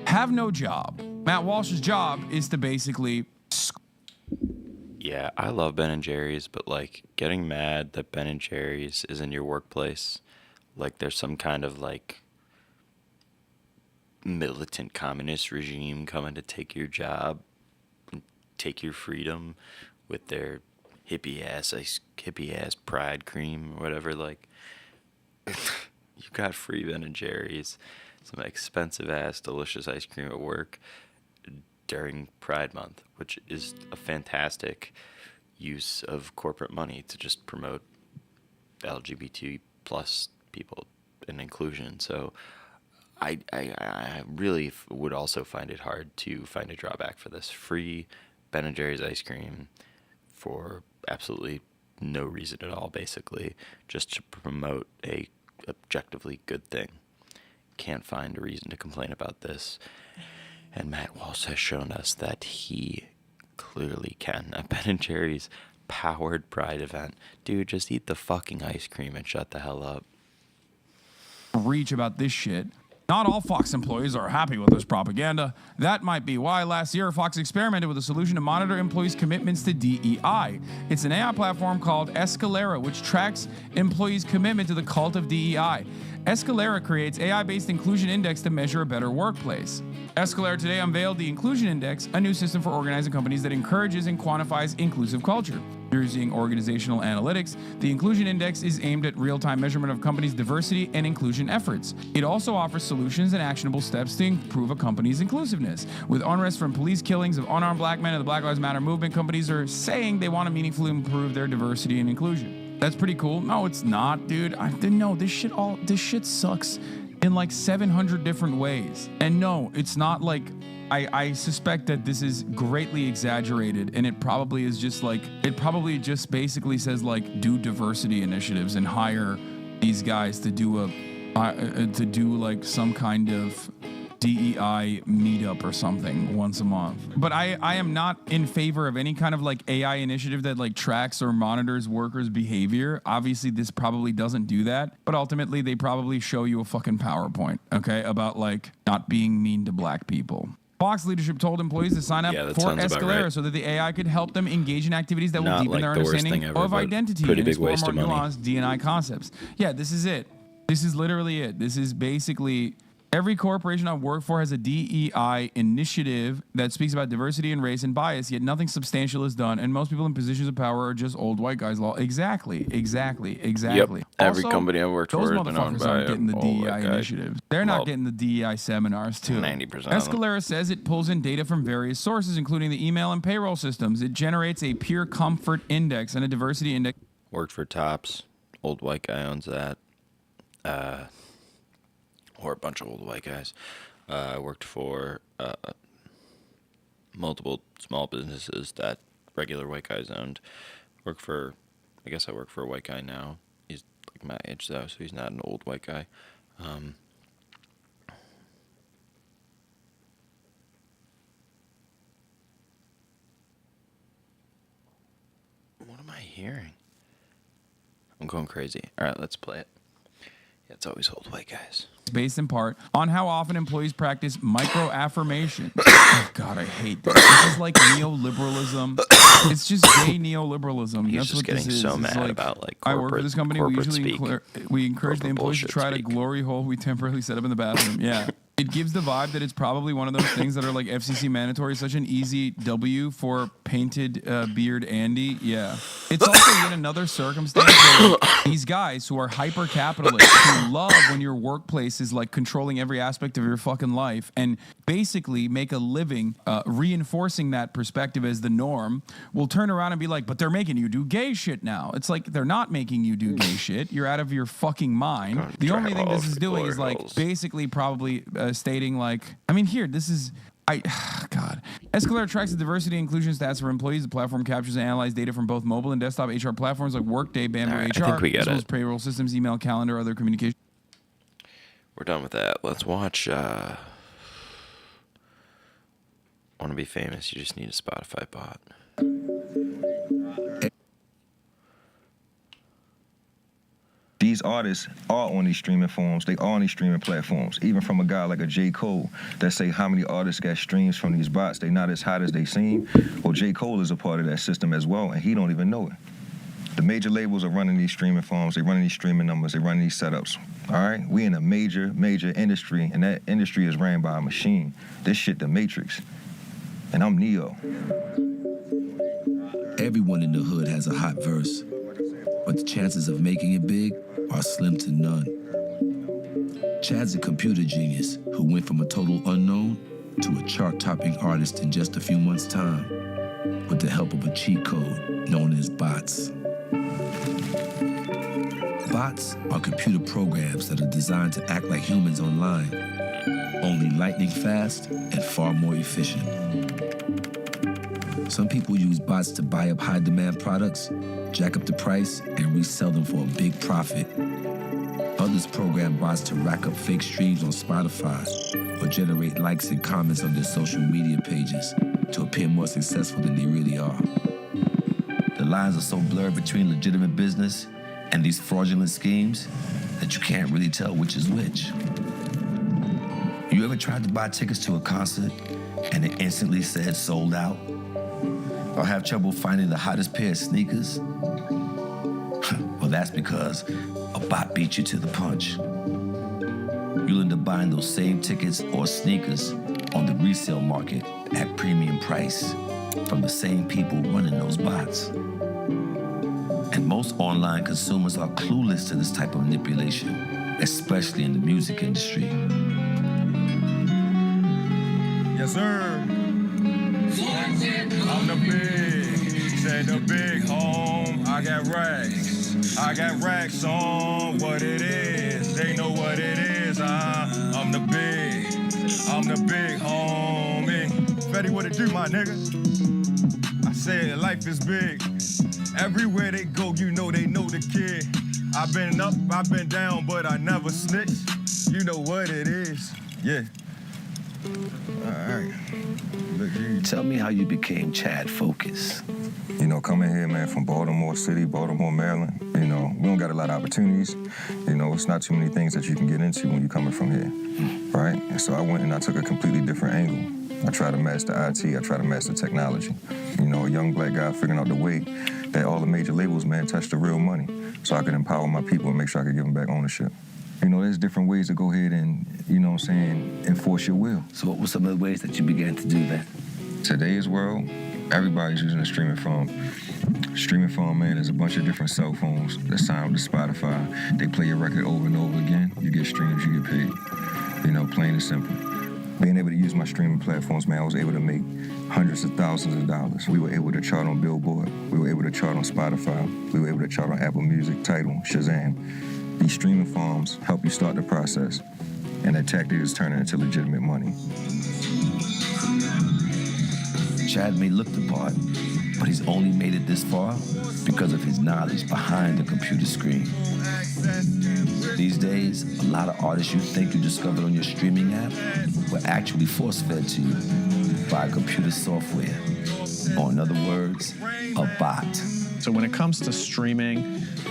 have no job. Matt Walsh's job is to basically Yeah, I love Ben and Jerry's, but like getting mad that Ben and Jerry's is in your workplace, like there's some kind of like militant communist regime coming to take your job, and take your freedom with their hippie ass Pride cream or whatever. Like, you got free Ben and Jerry's, some expensive ass delicious ice cream at work during Pride Month, which is a fantastic use of corporate money to just promote LGBT plus people and inclusion. So I really would also find it hard to find a drawback for this free Ben & Jerry's ice cream for absolutely no reason at all, basically, just to promote a objectively good thing. Can't find a reason to complain about this. And Matt Walsh has shown us that he clearly can. A Ben & Jerry's powered Pride event. Dude, just eat the fucking ice cream and shut the hell up. reach about this shit. Not all Fox employees are happy with this propaganda. That might be why last year Fox experimented with a solution to monitor employees' commitments to DEI. It's an AI platform called Escalera, which tracks employees' commitment to the cult of DEI. Escalera creates AI-based inclusion index to measure a better workplace. Escalera today unveiled the Inclusion Index, a new system for organizing companies that encourages and quantifies inclusive culture. Using organizational analytics, the Inclusion Index is aimed at real-time measurement of companies' diversity and inclusion efforts. It also offers solutions and actionable steps to improve a company's inclusiveness. With unrest from police killings of unarmed black men and the Black Lives Matter movement, companies are saying they want to meaningfully improve their diversity and inclusion. That's pretty cool. No, it's not, dude. No, this shit sucks in like 700 different ways. And no, it's not like I suspect that this is greatly exaggerated, and it probably is just like, it probably just basically says like, do diversity initiatives and hire these guys to do like some kind of DEI meetup or something once a month. But I am not in favor of any kind of like AI initiative that like tracks or monitors workers' behavior. Obviously, this probably doesn't do that, but ultimately they probably show you a fucking PowerPoint, okay, about like not being mean to black people. Fox leadership told employees to sign up for Escalera right. so that the AI could help them engage in activities that will Not deepen like their the worst understanding thing ever, of but identity pretty and big explore waste more of money. nuanced D&I concepts. Yeah, this is it. This is literally it. This is basically every corporation I work for has a DEI initiative that speaks about diversity and race and bias, yet nothing substantial is done, and most people in positions of power are just old white guys. Exactly. Yep. Every company I've worked those for has been owned motherfuckers by aren't getting the old DEI white guy. initiatives. They're not getting the DEI seminars, too. 90% of them. Escalera says it pulls in data from various sources, including the email and payroll systems. It generates a peer comfort index and a diversity index. Worked for Tops. Old white guy owns that. Or a bunch of old white guys. I worked for multiple small businesses that regular white guys owned. I work for a white guy now. He's like my age though, so he's not an old white guy. hearing? I'm going crazy. All right, let's play it. Yeah, it's always hold white guys. Based in part on how often employees practice micro-affirmation. Oh, God, I hate this. This is like neoliberalism. It's just gay neoliberalism. He's That's just what getting this is. so It's mad like, about like I work for this company. We usually encourage the employees to try to glory hole we temporarily set up in the bathroom. Yeah. It gives the vibe that it's probably one of those things that are like FCC mandatory, such an easy W for painted beard Andy. Yeah. It's also yet another circumstance where these guys who are hyper capitalists who love when your workplace is like controlling every aspect of your fucking life and basically make a living reinforcing that perspective as the norm will turn around and be like, but they're making you do gay shit now. It's like they're not making you do gay shit. You're out of your fucking mind. The only thing this is doing is like basically probably stating like, I mean, here, this is, God. Escalator tracks the diversity and inclusion stats for employees. The platform captures and analyzes data from both mobile and desktop HR platforms like Workday, Bamboo HR, as well as payroll systems, email, calendar, other communication. We're done with that. Let's watch Want to Be Famous. You just need a Spotify bot. These artists are on these streaming forums. They are on these streaming platforms. Even from a guy like a J. Cole that say how many artists got streams from these bots. They not as hot as they seem. Well, J. Cole is a part of that system as well, and he don't even know it. The major labels are running these streaming forums. They running these streaming numbers. They running these setups. All right? We in a major industry, and that industry is ran by a machine. This shit the Matrix. And I'm Neo. Everyone in the hood has a hot verse, but the chances of making it big are slim to none. Chad's a computer genius who went from a total unknown to a chart-topping artist in just a few months' time with the help of a cheat code known as bots. Bots are computer programs that are designed to act like humans online, only lightning fast and far more efficient. Some people use bots to buy up high-demand products, jack up the price, and resell them for a big profit. Others program bots to rack up fake streams on Spotify or generate likes and comments on their social media pages to appear more successful than they really are. The lines are so blurred between legitimate business and these fraudulent schemes that you can't really tell which is which. You ever tried to buy tickets to a concert and it instantly said sold out? Or have trouble finding the hottest pair of sneakers? Well, that's because a bot beat you to the punch. You'll end up buying those same tickets or sneakers on the resale market at premium price from the same people running those bots. And most online consumers are clueless to this type of manipulation, especially in the music industry. Yes, sir. I'm the big, said the big home. I got racks on what it is. They know what it is. I'm the big homie. Fetty, what it do, my nigga? I said life is big. Everywhere they go, you know they know the kid. I've been up, I've been down, but I never snitch. You know what it is. Yeah. All right. Tell me how you became Chad Focus. You know, coming here, man, from Baltimore City, Baltimore, Maryland, you know, we don't got a lot of opportunities. You know, it's not too many things that you can get into when you're coming from here, right? And so I went and I took a completely different angle. I tried to master IT, I tried to master technology. You know, a young black guy figuring out the way that all the major labels, man, touch the real money so I could empower my people and make sure I could give them back ownership. You know, there's different ways to go ahead and, you know what I'm saying, enforce your will. So what were some of the ways that you began to do that? Today's world, everybody's using a streaming phone. Streaming phone, man, there's a bunch of different cell phones that sign up to Spotify. They play your record over and over again. You get streams, you get paid. You know, plain and simple. Being able to use my streaming platforms, man, I was able to make hundreds of thousands of dollars. We were able to chart on Billboard. We were able to chart on Spotify. We were able to chart on Apple Music, Tidal, Shazam. These streaming farms help you start the process, and that tactic is turning into legitimate money. Chad may look the part, but he's only made it this far because of his knowledge behind the computer screen. These days, a lot of artists you think you discovered on your streaming app were actually force-fed to you by computer software, or in other words, a bot. So when it comes to streaming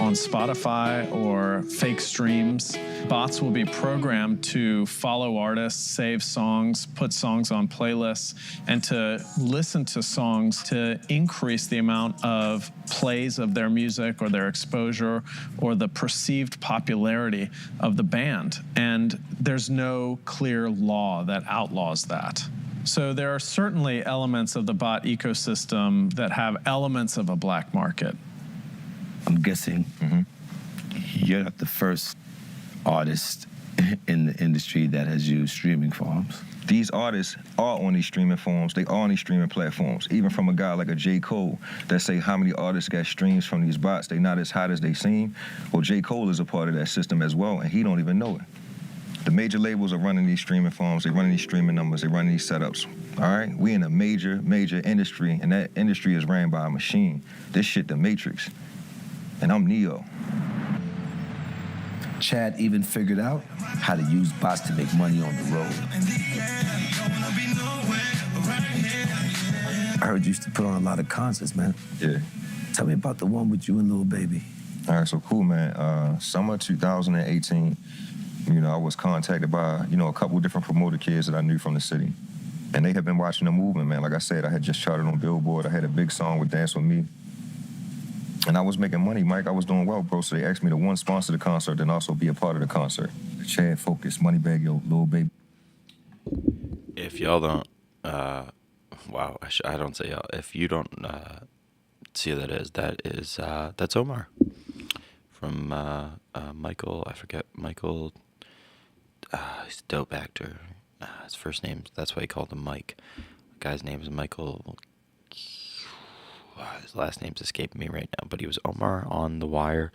on Spotify or fake streams, bots will be programmed to follow artists, save songs, put songs on playlists, and to listen to songs to increase the amount of plays of their music or their exposure or the perceived popularity of the band. And there's no clear law that outlaws that. So there are certainly elements of the bot ecosystem that have elements of a black market. I'm guessing you're not the first artist in the industry that has used streaming farms. These artists are on these streaming forums. They are on these streaming platforms. Even from a guy like a J. Cole that say how many artists got streams from these bots. They not as hot as they seem. Well, J. Cole is a part of that system as well, and he don't even know it. The major labels are running these streaming farms. They're running these streaming numbers. They're running these setups. All right? We in a major industry, and that industry is ran by a machine. This shit the Matrix. And I'm Neo. Chad even figured out how to use bots to make money on the road. I heard you used to put on a lot of concerts, man. Yeah. Tell me about the one with you and Lil Baby. All right, so cool, man. Summer 2018, I was contacted by, a couple different promoter kids that I knew from the city. And they had been watching the movement, man. Like I said, I had just charted on Billboard. I had a big song with Dance With Me. And I was making money, Mike. I was doing well, bro. So they asked me to, one, sponsor the concert and also be a part of the concert. Chad Focus, Moneybagg Yo, Lil Baby. If y'all don't, I don't say y'all. If you don't see who that is, that's Omar from Michael. I forget Michael. He's a dope actor. His first name, that's why he called him Mike. The guy's name is Michael. His last name's escaping me right now, but he was Omar on The Wire,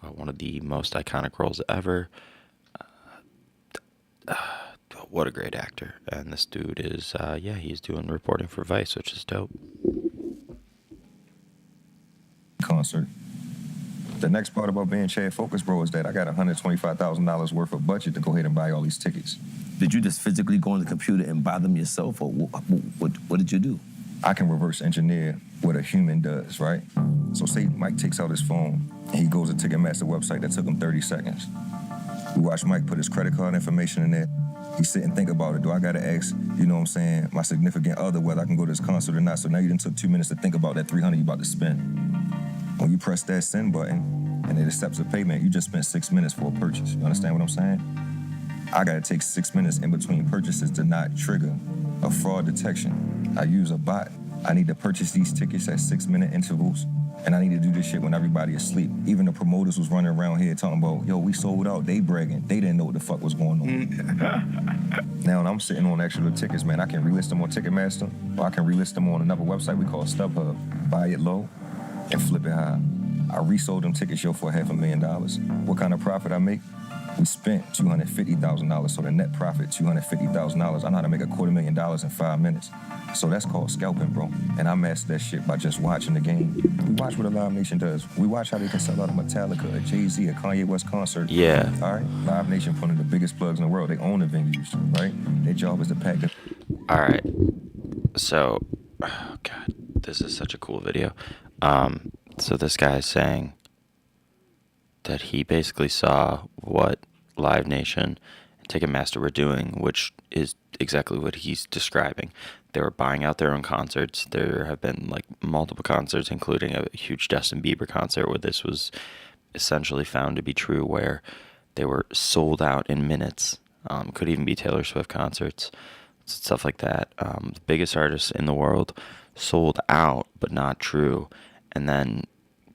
one of the most iconic roles ever. What a great actor. And this dude is, he's doing reporting for Vice, which is dope. Concert. The next part about being Chad Focus, bro, is that I got $125,000 worth of budget to go ahead and buy all these tickets. Did you just physically go on the computer and buy them yourself, or what did you do? I can reverse engineer what a human does, right? So say Mike takes out his phone and he goes to Ticketmaster website that took him 30 seconds. We watch Mike put his credit card information in there. He sit and think about it. Do I gotta ask, my significant other whether I can go to this concert or not? So now you done took 2 minutes to think about that $300 you about to spend. When you press that send button and it accepts a payment, you just spent 6 minutes for a purchase. You understand what I'm saying? I gotta take 6 minutes in between purchases to not trigger a fraud detection. I use a bot. I need to purchase these tickets at 6-minute intervals, and I need to do this shit when everybody is asleep. Even the promoters was running around here talking about, yo, we sold out. They bragging. They didn't know what the fuck was going on. Now I'm sitting on extra tickets, man. I can relist them on Ticketmaster, or I can relist them on another website we call StubHub. Buy it low and flip it high. I resold them tickets, for $500,000. What kind of profit I make? We spent $250,000, so the net profit, $250,000. I know how to make $250,000 in 5 minutes. So that's called scalping, bro. And I mastered that shit by just watching the game. We watch what a Live Nation does. We watch how they can sell out a Metallica, a Jay-Z, a Kanye West concert. Yeah. All right? Live Nation, one of the biggest plugs in the world. They own the venues, right? Their job is to pack the... All right. So, oh God, this is such a cool video. So this guy is saying that he basically saw what Live Nation and Ticketmaster were doing, which is exactly what he's describing. They were buying out their own concerts. There have been multiple concerts, including a huge Justin Bieber concert where this was essentially found to be true, where they were sold out in minutes. Could even be Taylor Swift concerts, stuff like that. The biggest artists in the world sold out, but not true. And then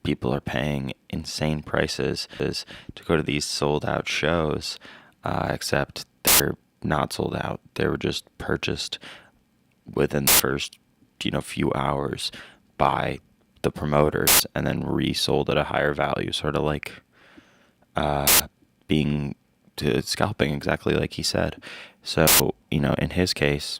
people are paying insane prices to go to these sold out shows, except they're not sold out. They were just purchased within the first, few hours by the promoters and then resold at a higher value, sort of like being to scalping, exactly like he said. So, in his case,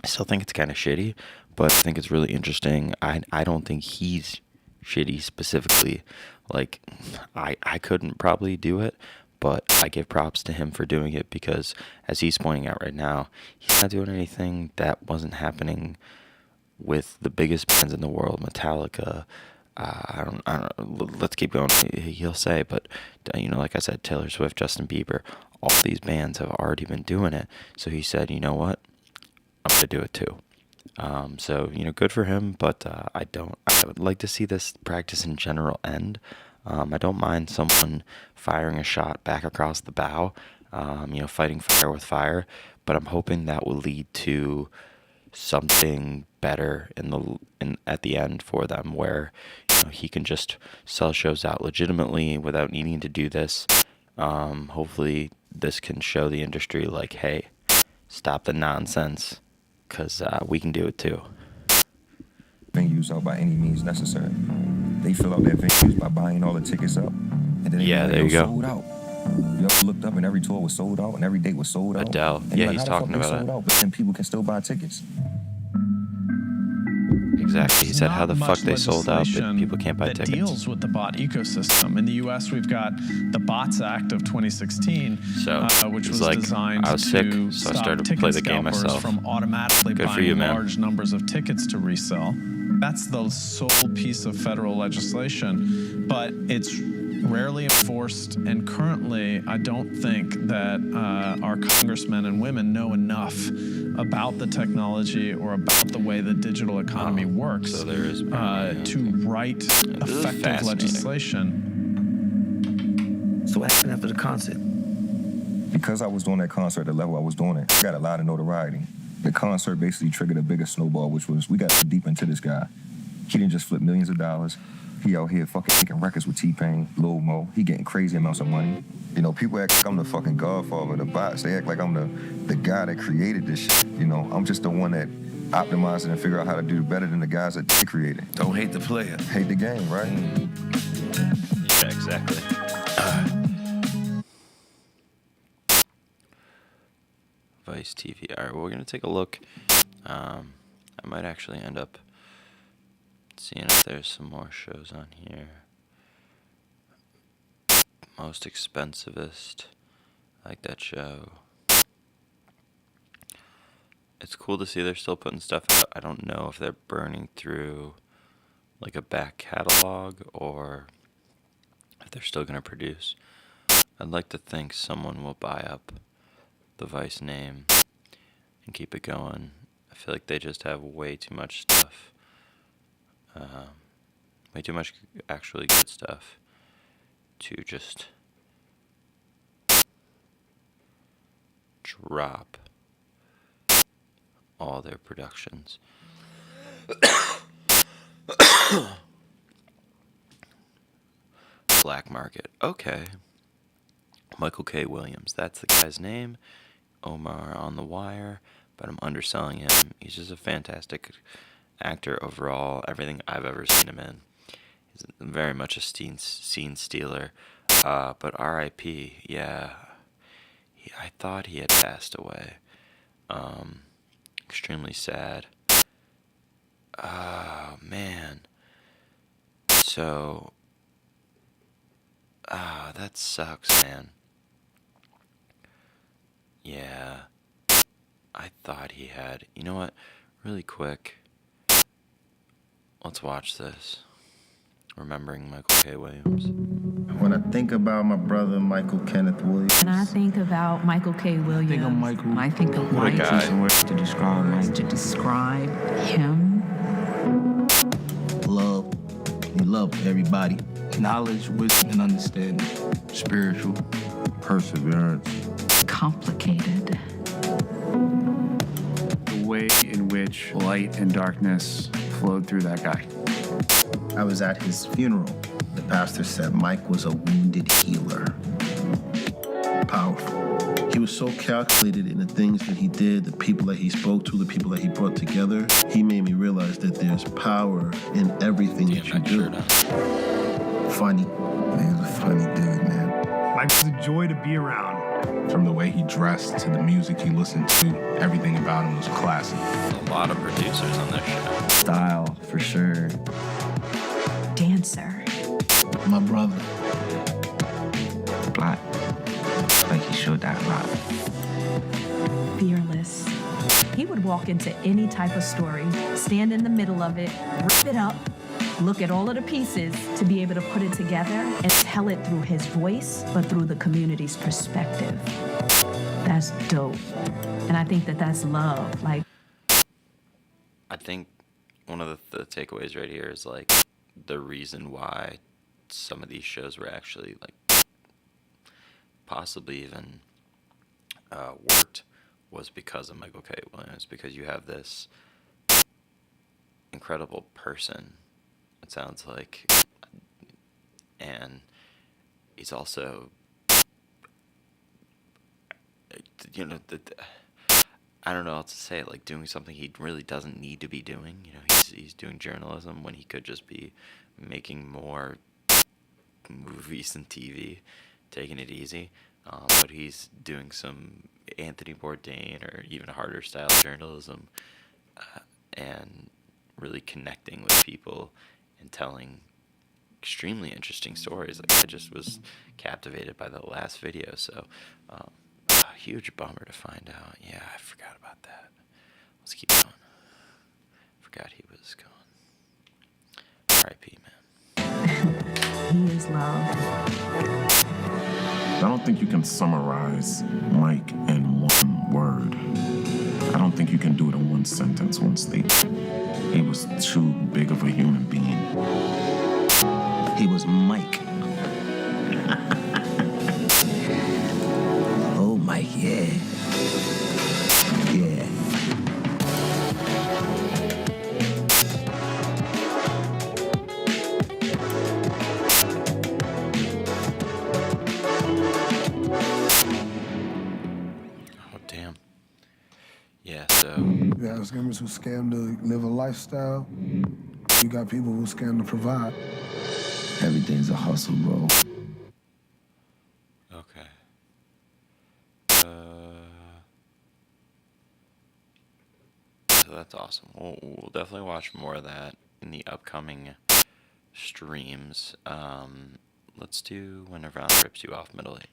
I still think it's kind of shitty, but I think it's really interesting. I don't think he's shitty specifically. I couldn't probably do it, but I give props to him for doing it because, as he's pointing out right now, he's not doing anything that wasn't happening with the biggest bands in the world, Metallica, I don't. Let's keep going. He'll say, but like I said, Taylor Swift, Justin Bieber, all these bands have already been doing it. So he said, you know what, I'm gonna do it too. So good for him. But I would like to see this practice in general end. I don't mind someone firing a shot back across the bow. Fighting fire with fire. But I'm hoping that will lead to something better at the end for them, where he can just sell shows out legitimately without needing to do this. Hopefully this can show the industry, like, hey, stop the nonsense, because we can do it too. Venues out by any means necessary. They fill out their venues by buying all the tickets up, and then there you go. Sold out. You looked up and every tour was sold out and every date was sold out. Adele, and he's talking about it. But then people can still buy tickets. Exactly. He said how the fuck they sold out, but people can't buy tickets. That deals with the bot ecosystem. In the U.S., we've got the Bots Act of 2016, which was designed I was sick, to so I stop started to ticket play the game scalpers myself. from automatically Good for buying you, man. large numbers of tickets to resell. That's the sole piece of federal legislation, but it's rarely enforced, and currently I don't think that our congressmen and women know enough about the technology or about the way the digital economy works so there is to write effective legislation. So what happened after the concert? Because I was doing that concert at the level I was doing it, I got a lot of notoriety. The concert basically triggered a bigger snowball, which was we got deep into this guy. He didn't just flip millions of dollars. He out here fucking making records with T-Pain, Lil Mo. He getting crazy amounts of money. People act like I'm the fucking godfather of the bots. They act like I'm the guy that created this shit. I'm just the one that optimized it and figure out how to do it better than the guys that created. Don't hate the player. Hate the game, right? Yeah, exactly. Vice TV. All right, well, we're going to take a look. I might actually end up seeing if there's some more shows on here. Most Expensivest. I like that show. It's cool to see they're still putting stuff out. I don't know if they're burning through like a back catalog or if they're still going to produce. I'd like to think someone will buy up the Vice name and keep it going. I feel like they just have way too much stuff. Way too much actually good stuff to just drop all their productions. Black Market. Okay. Michael K. Williams. That's the guy's name. Omar on the Wire. But I'm underselling him. He's just a fantastic actor overall. Everything I've ever seen him in. He's very much a scene stealer. But R.I.P. Yeah. I thought he had passed away. Extremely sad. Oh, man. So, that sucks, man. Yeah. I thought he had. You know what? Really quick. Let's watch this. Remembering Michael K. Williams. When I think about my brother, Michael Kenneth Williams. When I think about Michael K. Williams, I think of Michael. I think of What a Mike. guy. Words to describe Mike. To describe him. Love. He loved everybody. Knowledge, wisdom, and understanding. Spiritual. Perseverance. Complicated. The way in which light and darkness flowed through that guy. I was at his funeral. The pastor said Mike was a wounded healer. Powerful. He was so calculated in the things that he did, the people that he spoke to, the people that he brought together. He made me realize that there's power in everything that you do. Funny. Man, he's a funny dude, man. Mike was a joy to be around. From the way he dressed to the music he listened to, everything about him was classic. A lot of producers on this show. Style, for sure. Dancer. My brother. Black. Like he showed that a lot. Fearless. He would walk into any type of story, stand in the middle of it, rip it up, look at all of the pieces to be able to put it together and tell it through his voice, but through the community's perspective. That's dope. And I think that that's love. Like, I think one of the takeaways right here is like the reason why some of these shows were actually like possibly even worked was because of Michael K. Williams, because you have this incredible person, it sounds like, and he's also, you know, I don't know how to say it, like doing something he really doesn't need to be doing. You know, he's doing journalism when he could just be making more movies and TV, taking it easy. But he's doing some Anthony Bourdain or even harder style journalism, and really connecting with people and telling extremely interesting stories. Like, I just was captivated by the last video. So a huge bummer to find out. Yeah, I forgot about that. Let's keep going. Forgot he was gone. R.I.P. man. he is love. I don't think you can summarize Mike in one word. I don't think you can do it in one sentence, one statement. He was too big of a human being. He was Mike. Oh, Mike, yeah. Yeah. You got scammers who scam to live a lifestyle. You got people who scam to provide. Everything's a hustle, bro. Okay. So that's awesome. We'll definitely watch more of that in the upcoming streams. Let's do When Nirvana Rips You Off Middle 8.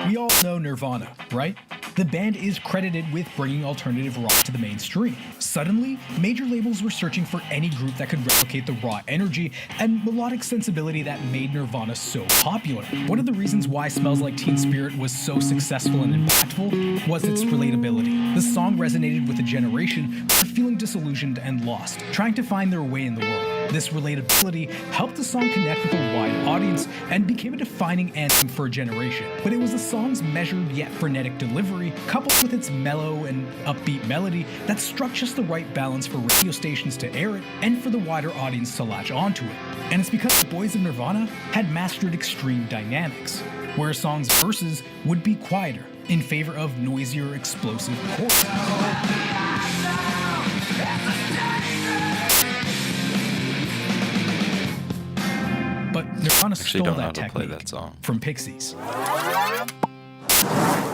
We all know Nirvana, right? The band is credited with bringing alternative rock to the mainstream. Suddenly, major labels were searching for any group that could replicate the raw energy and melodic sensibility that made Nirvana so popular. One of the reasons why Smells Like Teen Spirit was so successful and impactful was its relatability. The song resonated with a generation who were feeling disillusioned and lost, trying to find their way in the world. This relatability helped the song connect with a wide audience and became a defining anthem for a generation. But it was the song's measured yet frenetic delivery, coupled with its mellow and upbeat melody, that struck just the right balance for radio stations to air it and for the wider audience to latch onto it. And it's because the boys of Nirvana had mastered extreme dynamics, where a song's verses would be quieter in favor of noisier, explosive chords. But Nirvana stole that technique from Pixies.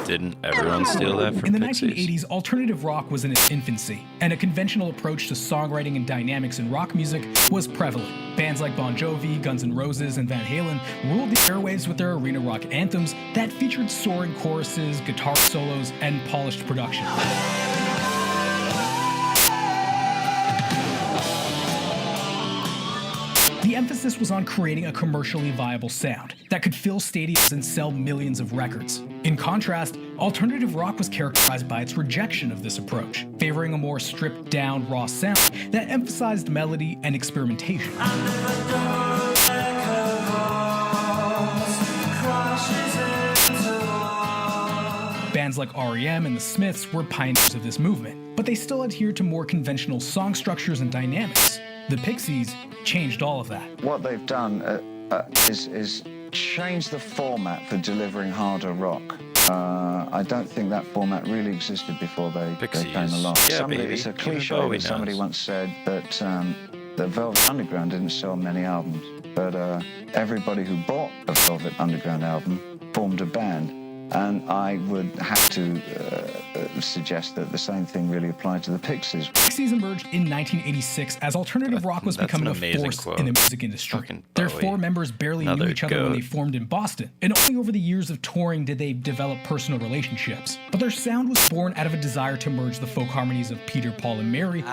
Didn't everyone steal that from In the Pixies? 1980s, alternative rock was in its infancy, and a conventional approach to songwriting and dynamics in rock music was prevalent. Bands like Bon Jovi, Guns N' Roses, and Van Halen ruled the airwaves with their arena rock anthems that featured soaring choruses, guitar solos, and polished production. The emphasis was on creating a commercially viable sound that could fill stadiums and sell millions of records. In contrast, alternative rock was characterized by its rejection of this approach, favoring a more stripped-down, raw sound that emphasized melody and experimentation. Bands like R.E.M. and The Smiths were pioneers of this movement, but they still adhered to more conventional song structures and dynamics. The Pixies changed all of that. What they've done is change the format for delivering harder rock. I don't think that format really existed before they came along. Yeah, It's a cliche, but somebody once said that the Velvet Underground didn't sell many albums, but everybody who bought a Velvet Underground album formed a band. And I would have to suggest that the same thing really applied to the Pixies. Pixies emerged in 1986 as alternative rock was becoming a force in the music industry. Their four members barely knew each other when they formed in Boston, and only over the years of touring did they develop personal relationships. But their sound was born out of a desire to merge the folk harmonies of Peter, Paul, and Mary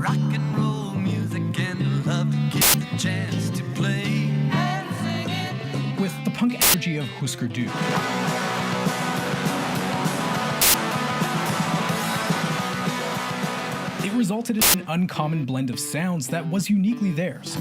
rock and roll music and love to get the chance to play and sing it. With the punk energy of Husker Du. It resulted in an uncommon blend of sounds that was uniquely theirs.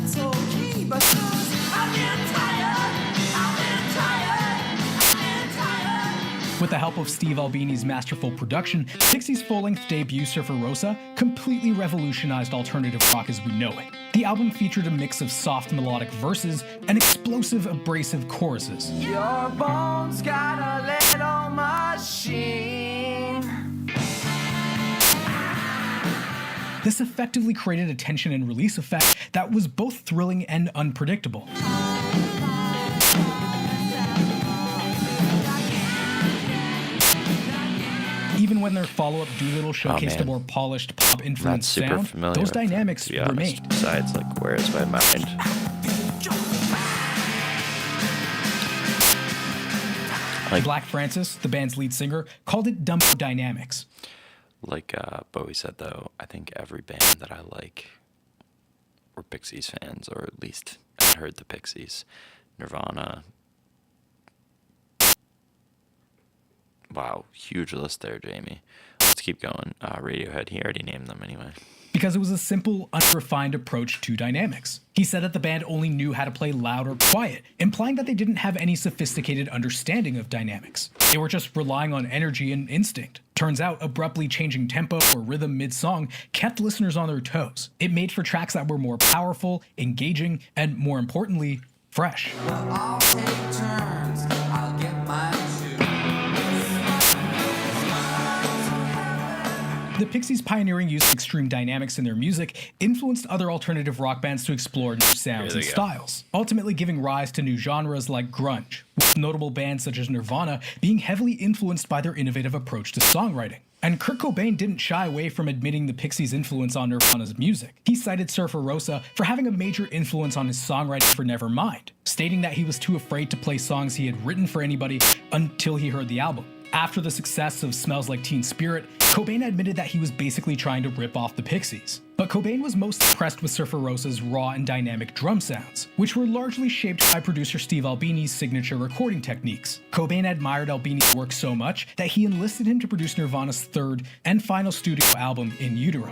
With the help of Steve Albini's masterful production, Pixies' full-length debut, Surfer Rosa, completely revolutionized alternative rock as we know it. The album featured a mix of soft melodic verses and explosive abrasive choruses. Your bones got a little machine. This effectively created a tension and release effect that was both thrilling and unpredictable. Even when their follow-up Doolittle showcased a more polished pop-influenced sound, those dynamics remained. Besides, like, where is my mind? Black Francis, the band's lead singer, called it Dumbo Dynamics. Like Bowie said, though, I think every band that I like were Pixies fans, or at least I heard the Pixies. Nirvana. Wow, huge list there, Jamie. Let's keep going. Radiohead, he already named them anyway. Because it was a simple, unrefined approach to dynamics. He said that the band only knew how to play loud or quiet, implying that they didn't have any sophisticated understanding of dynamics. They were just relying on energy and instinct. Turns out, abruptly changing tempo or rhythm mid-song kept listeners on their toes. It made for tracks that were more powerful, engaging, and more importantly, fresh. I'll take turns, I'll get mine too. The Pixies' pioneering use of extreme dynamics in their music influenced other alternative rock bands to explore new sounds and styles, ultimately giving rise to new genres like grunge, with notable bands such as Nirvana being heavily influenced by their innovative approach to songwriting. And Kurt Cobain didn't shy away from admitting the Pixies' influence on Nirvana's music. He cited Surfer Rosa for having a major influence on his songwriting for Nevermind, stating that he was too afraid to play songs he had written for anybody until he heard the album. After the success of Smells Like Teen Spirit, Cobain admitted that he was basically trying to rip off the Pixies. But Cobain was most impressed with Surfer Rosa's raw and dynamic drum sounds, which were largely shaped by producer Steve Albini's signature recording techniques. Cobain admired Albini's work so much that he enlisted him to produce Nirvana's third and final studio album, In Utero.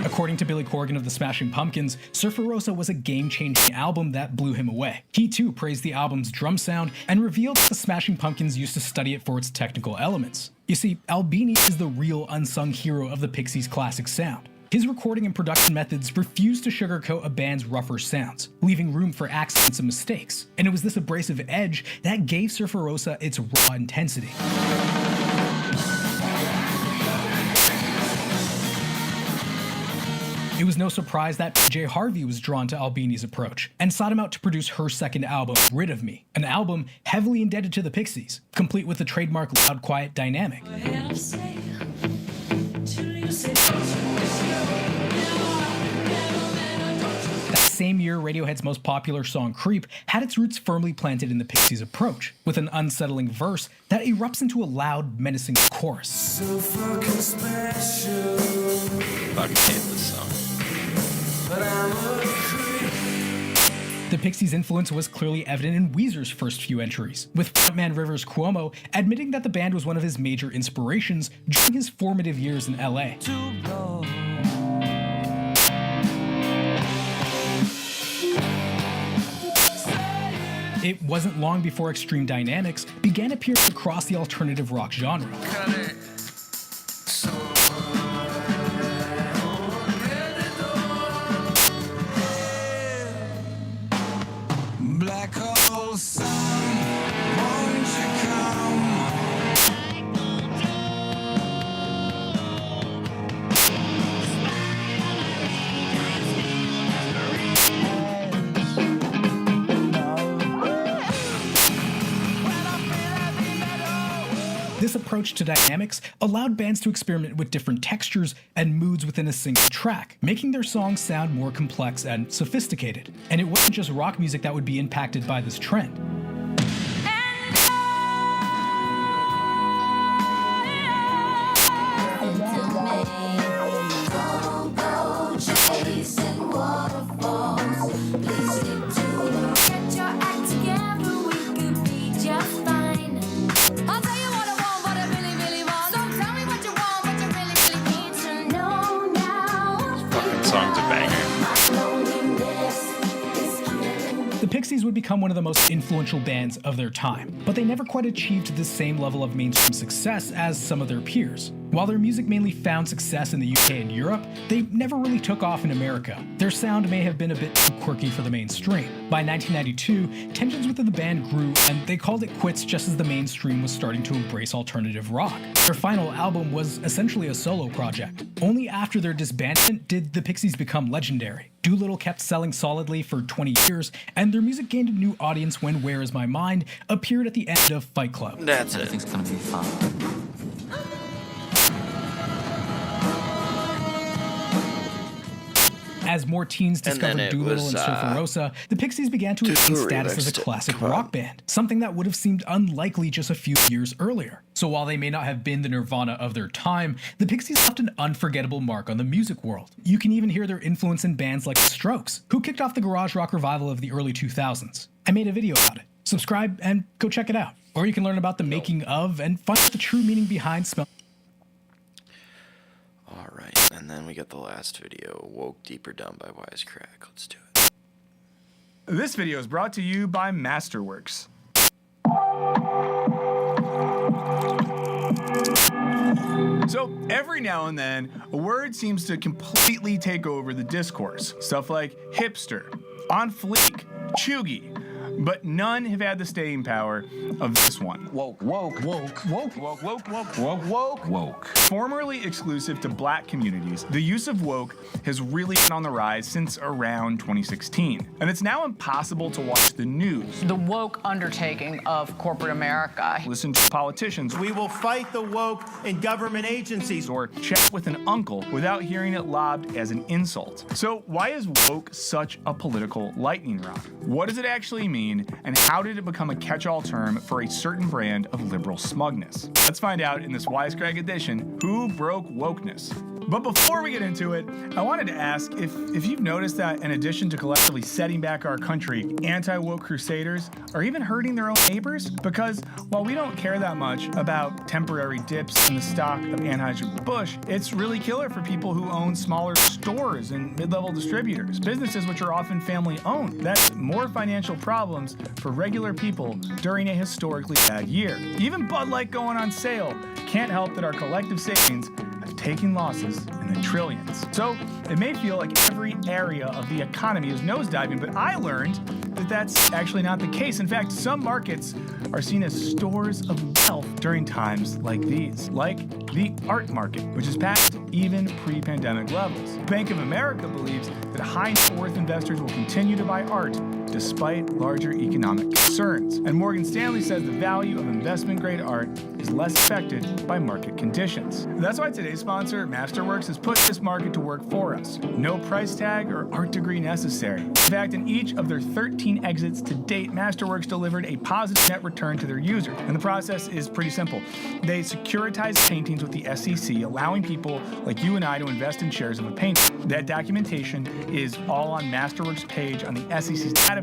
According to Billy Corgan of the Smashing Pumpkins, Surfer Rosa was a game-changing album that blew him away. He too praised the album's drum sound and revealed that the Smashing Pumpkins used to study it for its technical elements. You see, Albini is the real unsung hero of the Pixies' classic sound. His recording and production methods refused to sugarcoat a band's rougher sounds, leaving room for accidents and mistakes. And it was this abrasive edge that gave Surfer Rosa its raw intensity. It was no surprise that PJ Harvey was drawn to Albini's approach and sought him out to produce her second album, Rid of Me, an album heavily indebted to the Pixies, complete with the trademark loud, quiet dynamic. That same year, Radiohead's most popular song, Creep, had its roots firmly planted in the Pixies' approach, with an unsettling verse that erupts into a loud, menacing chorus. So fucking special. Fucking hate this song. But I'm a creep. The Pixies' influence was clearly evident in Weezer's first few entries, with frontman Rivers Cuomo admitting that the band was one of his major inspirations during his formative years in LA. It wasn't long before extreme dynamics began appearing across the alternative rock genre. Black hole sun, won't you come? This approach to dynamics allowed bands to experiment with different textures and moods within a single track, making their songs sound more complex and sophisticated. And it wasn't just rock music that would be impacted by this trend. Pixies would become one of the most influential bands of their time, but they never quite achieved the same level of mainstream success as some of their peers. While their music mainly found success in the UK and Europe, they never really took off in America. Their sound may have been a bit too quirky for the mainstream. By 1992, tensions within the band grew, and they called it quits just as the mainstream was starting to embrace alternative rock. Their final album was essentially a solo project. Only after their disbandment did the Pixies become legendary. Doolittle kept selling solidly for 20 years, and their music gained a new audience when Where Is My Mind appeared at the end of Fight Club. That's it. Everything's gonna be fine. As more teens discovered Doolittle and Surfer Rosa, the Pixies began to attain status as a classic rock band, something that would have seemed unlikely just a few years earlier. So while they may not have been the Nirvana of their time, the Pixies left an unforgettable mark on the music world. You can even hear their influence in bands like The Strokes, who kicked off the garage rock revival of the early 2000s. I made a video about it. Subscribe and go check it out. Or you can learn about the making of and find out the true meaning behind Smell. Alright, and then we got the last video, Woke Deeper Dumb by Wisecrack. Let's do it. This video is brought to you by Masterworks. So every now and then, a word seems to completely take over the discourse. Stuff like hipster, on fleek, chuggy. But none have had the staying power of this one. Woke, woke, woke, woke, woke, woke, woke, woke, woke, woke. Formerly exclusive to black communities, the use of woke has really been on the rise since around 2016. And it's now impossible to watch the news. The woke undertaking of corporate America. Listen to politicians. We will fight the woke in government agencies. Or chat with an uncle without hearing it lobbed as an insult. So why is woke such a political lightning rod? What does it actually mean? And how did it become a catch-all term for a certain brand of liberal smugness? Let's find out in this Wisecrack edition, who broke wokeness? But before we get into it, I wanted to ask if you've noticed that in addition to collectively setting back our country, anti-woke crusaders are even hurting their own neighbors? Because while we don't care that much about temporary dips in the stock of Anheuser-Busch, it's really killer for people who own smaller stores and mid-level distributors, businesses which are often family-owned. That's more financial problems for regular people during a historically bad year. Even Bud Light going on sale can't help that our collective savings taking losses in the trillions. So it may feel like every area of the economy is nosediving, but I learned that that's actually not the case. In fact, some markets are seen as stores of wealth during times like these, like the art market, which is past even pre-pandemic levels. Bank of America believes that high net worth investors will continue to buy art despite larger economic concerns. And Morgan Stanley says the value of investment-grade art is less affected by market conditions. That's why today's sponsor, Masterworks, has put this market to work for us. No price tag or art degree necessary. In fact, in each of their 13 exits to date, Masterworks delivered a positive net return to their users. And the process is pretty simple. They securitize paintings with the SEC, allowing people like you and I to invest in shares of a painting. That documentation is all on Masterworks' page on the SEC's database,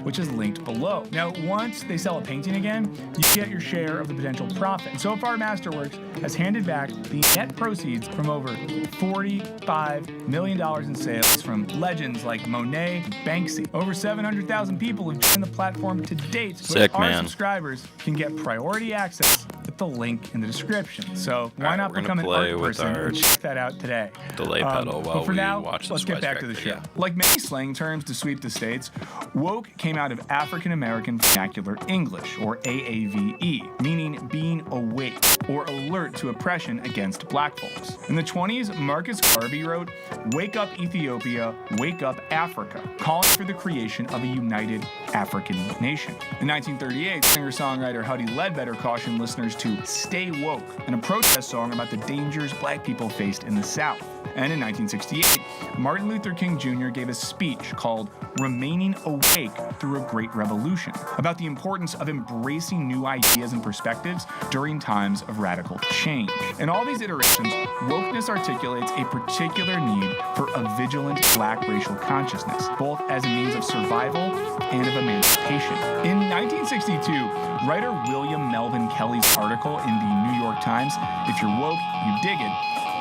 which is linked below. Now, once they sell a painting again, you get your share of the potential profit. And so far, Masterworks has handed back the net proceeds from over $45 million in sales from legends like Monet and Banksy. Over 700,000 people have joined the platform to date, Sick, but our man. subscribers can get priority access with the link in the description. So why not become an art person and check that out today? Delay pedal while but for we now, watch let's this get back to the show. Like many slang terms to sweep the states, woke came out of African American Vernacular English, or AAVE, meaning being awake or alert to oppression against black folks. In the 20s, Marcus Garvey wrote, "Wake up Ethiopia, wake up Africa," calling for the creation of a united African nation. In 1938, singer-songwriter Huddy Ledbetter cautioned listeners to stay woke in a protest song about the dangers black people faced in the South. And in 1968, Martin Luther King Jr. gave a speech called Remaining Awake Through a Great Revolution, about the importance of embracing new ideas and perspectives during times of radical change. In all these iterations, wokeness articulates a particular need for a vigilant black racial consciousness, both as a means of survival and of emancipation. In 1962, writer William Melvin Kelly's article in the New York Times, "If You're Woke, You Dig It,"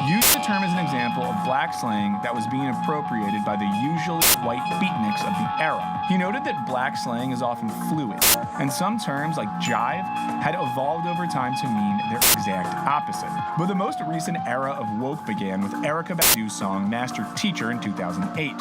used the term as an example of black slang that was being appropriated by the usually white beatniks of the era. He noted that black slang is often fluid, and some terms like jive had evolved over time to mean their exact opposite. But the most recent era of woke began with Erykah Badu's song Master Teacher in 2008.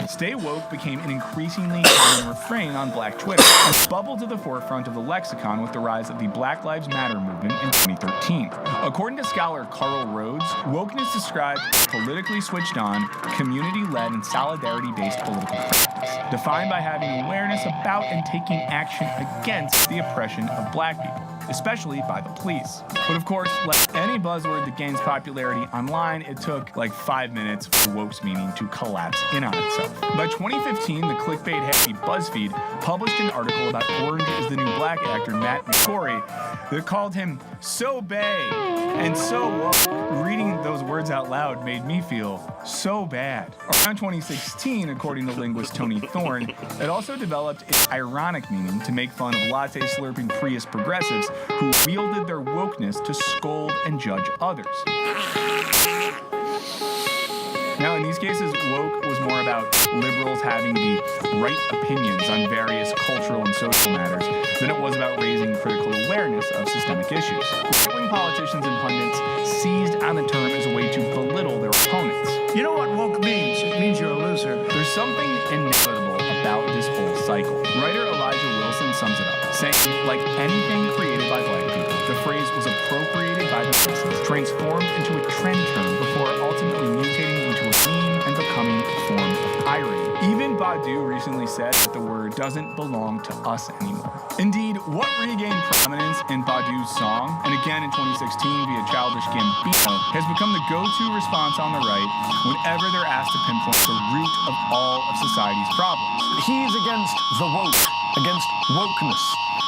Stay woke became an increasingly common refrain on Black Twitter and bubbled to the forefront of the lexicon with the rise of the Black Lives Matter movement in 2013. According to scholar Carl Rhodes, wokeness describes politically switched on, community-led, and solidarity-based political practice, defined by having awareness about and taking action against the oppression of black people, especially by the police. But of course, like any buzzword that gains popularity online, it took like 5 minutes for woke's meaning to collapse in on itself. By 2015, the clickbait-happy BuzzFeed published an article about Orange is the New Black actor Matt McCory that called him so bae and so woke. Reading those words out loud made me feel so bad. Around 2016, according to linguist Tony Thorne, it also developed its ironic meaning to make fun of latte-slurping Prius progressives who wielded their wokeness to scold and judge others. Now, in these cases, woke was more about liberals having the right opinions on various cultural and social matters than it was about raising critical awareness of systemic issues. Right-wing politicians and pundits seized on the term as a way to belittle their opponents. You know what woke means? It means you're a loser. There's something inevitable about this whole cycle. Writer Elijah Wilson sums it up, saying, like anything created by black people, the phrase was appropriated by the masses, transformed into a trend term before ultimately mutating into a meme and becoming a form of irony. Even Badu recently said that the word doesn't belong to us anymore. Indeed, what regained prominence in Badu's song, and again in 2016 via Childish Gambino, has become the go-to response on the right whenever they're asked to pinpoint the root of all of society's problems. He's against the woke, against wokeness.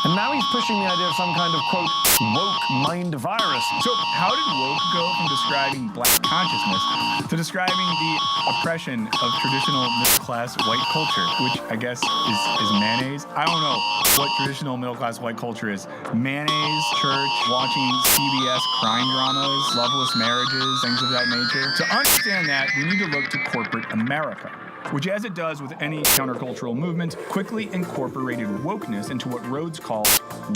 And now he's pushing the idea of some kind of, quote, woke mind virus. So how did woke go from describing black consciousness to describing the oppression of traditional middle-class white culture, which I guess is mayonnaise? I don't know what traditional middle-class white culture is. Mayonnaise, church, watching CBS crime dramas, loveless marriages, things of that nature. To understand that, we need to look to corporate America, which, as it does with any countercultural movement, quickly incorporated wokeness into what Rhodes called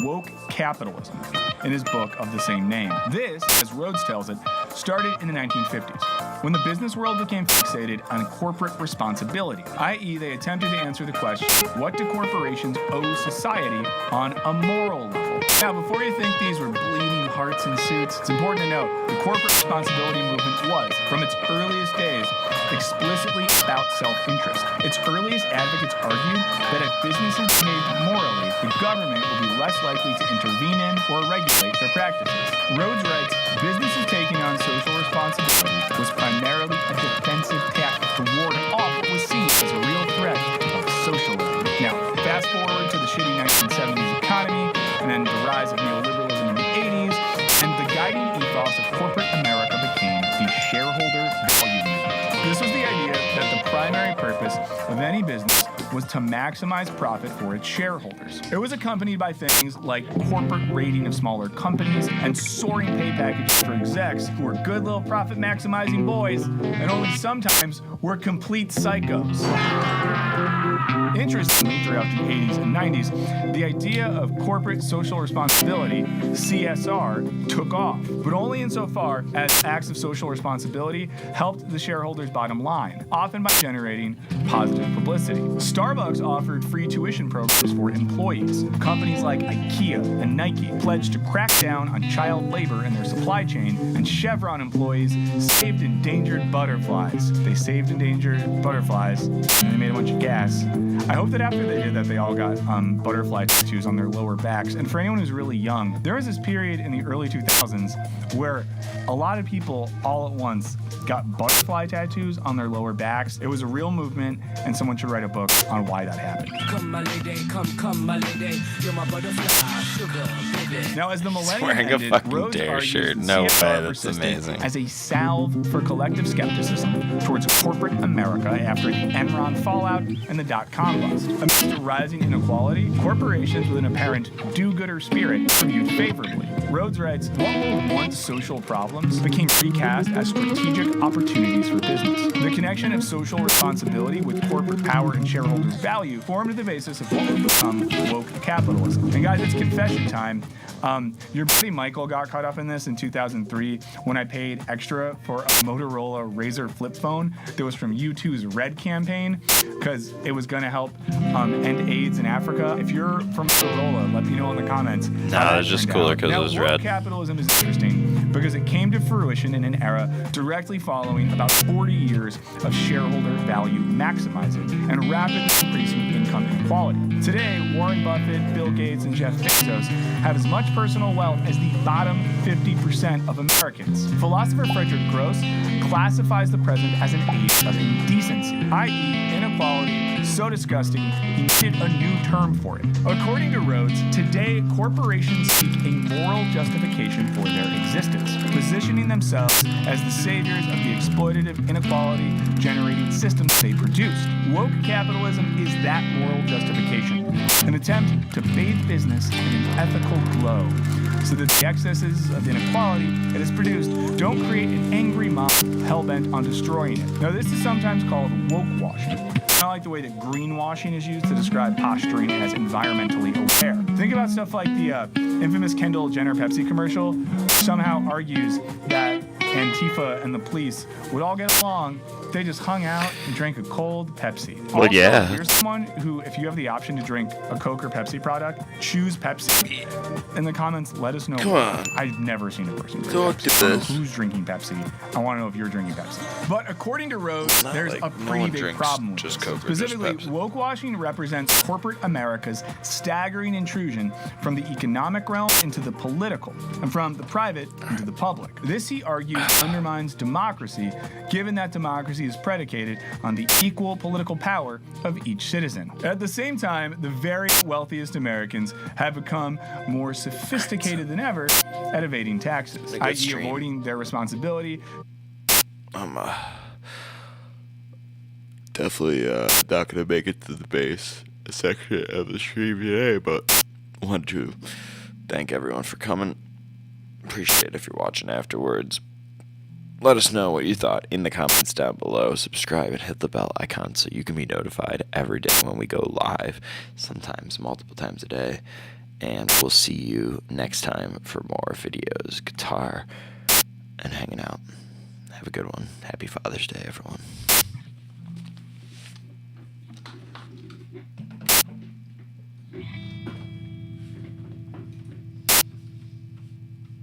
woke capitalism in his book of the same name. This, as Rhodes tells it, started in the 1950s, when the business world became fixated on corporate responsibility, i.e. they attempted to answer the question, what do corporations owe society on a moral level? Now, before you think these were bleeding hearts and suits, it's important to note the corporate responsibility movement was, from its earliest days, explicitly about self-interest. Its earliest advocates argued that if businesses behaved morally, the government would be less likely to intervene in or regulate their practices. Rhodes writes, businesses taking on social responsibility was primarily a defensive tactic to ward off what was seen as a real threat of socialism. Now, fast forward to the shitty 1970s economy, and then the rise of neoliberalism in the 80s, and the guiding ethos of corporate America became the shareholder value movement. This was the idea that the primary purpose of any business was to maximize profit for its shareholders. It was accompanied by things like corporate raiding of smaller companies and soaring pay packages for execs who were good little profit maximizing boys and only sometimes were complete psychos. Interestingly, throughout the 80s and 90s, the idea of corporate social responsibility, CSR, took off, but only insofar as acts of social responsibility helped the shareholders' bottom line, often by generating positive publicity. Starbucks offered free tuition programs for employees. Companies like IKEA and Nike pledged to crack down on child labor in their supply chain, and Chevron employees saved endangered butterflies. They saved endangered butterflies, and they made a bunch of gas. I hope that after they did that, they all got butterfly tattoos on their lower backs. And for anyone who's really young, there was this period in the early 2000s where a lot of people all at once got butterfly tattoos on their lower backs. It was a real movement, and someone should write a book on why that happened. Come, my lady, come, my lady. You're my butterfly, sugar, baby. Now, as the millennium wearing a ended, fucking Rhodes Dare argues shirt. that No way, CSR that's persisted amazing. as a salve for collective skepticism towards corporate America after the Enron fallout and the dot-com bust. Amidst rising inequality, corporations with an apparent do-gooder spirit were viewed favorably. Rhodes writes, what were once social problems became recast as strategic opportunities for business. The connection of social responsibility with corporate power and shareholder value formed the basis of what would become woke capitalism. And guys, it's confession time. Your buddy Michael got caught up in this in 2003 when I paid extra for a Motorola Razr flip phone that was from U2's Red campaign because it was going to help end AIDS in Africa. If you're from Motorola, let me know in the comments. Nah, it's just cooler because it was red. Capitalism is interesting because it came to fruition in an era directly following about 40 years of shareholder value maximizing and rapidly increasing income inequality. Today, Warren Buffett, Bill Gates, and Jeff Bezos have as much personal wealth as the bottom 50% of Americans. Philosopher Frederick Gross classifies the present as an age of indecency, i.e. inequality so disgusting he needed a new term for it. According to Rhodes, today corporations seek a moral justification for their existence, positioning themselves as the saviors of the exploitative inequality-generating systems they produced. Woke capitalism is that moral justification, an attempt to bathe business in an ethical glow, so that the excesses of inequality it has produced don't create an angry mob hell-bent on destroying it. Now, this is sometimes called woke washing. I like the way that greenwashing is used to describe posturing as environmentally aware. Think about stuff like the infamous Kendall Jenner Pepsi commercial, which somehow argues that Antifa and the police would all get along if they just hung out and drank a cold Pepsi. Well, also, yeah. Here's someone who, if you have the option to drink a Coke or Pepsi product, choose Pepsi. In the comments, let us know. Come on. I've never seen a person drink Don't Pepsi. do I don't know this. who's drinking Pepsi. I want to know if you're drinking Pepsi. But according to Rhodes, Not there's like a no pretty one big drinks problem with just this. Coke or just Specifically, Pepsi. woke washing represents corporate America's staggering intrusion from the economic realm into the political, and from the private into the public. This, he argues, undermines democracy, given that democracy is predicated on the equal political power of each citizen. At the same time, the very wealthiest Americans have become more sophisticated than ever at evading taxes, i.e. avoiding their responsibility. I'm definitely not gonna make it to the base section of the stream today, but I wanted to thank everyone for coming. Appreciate it if you're watching afterwards. Let us know what you thought in the comments down below. Subscribe and hit the bell icon so you can be notified every day when we go live, sometimes multiple times a day. And we'll see you next time for more videos, guitar, and hanging out. Have a good one. Happy Father's Day, everyone.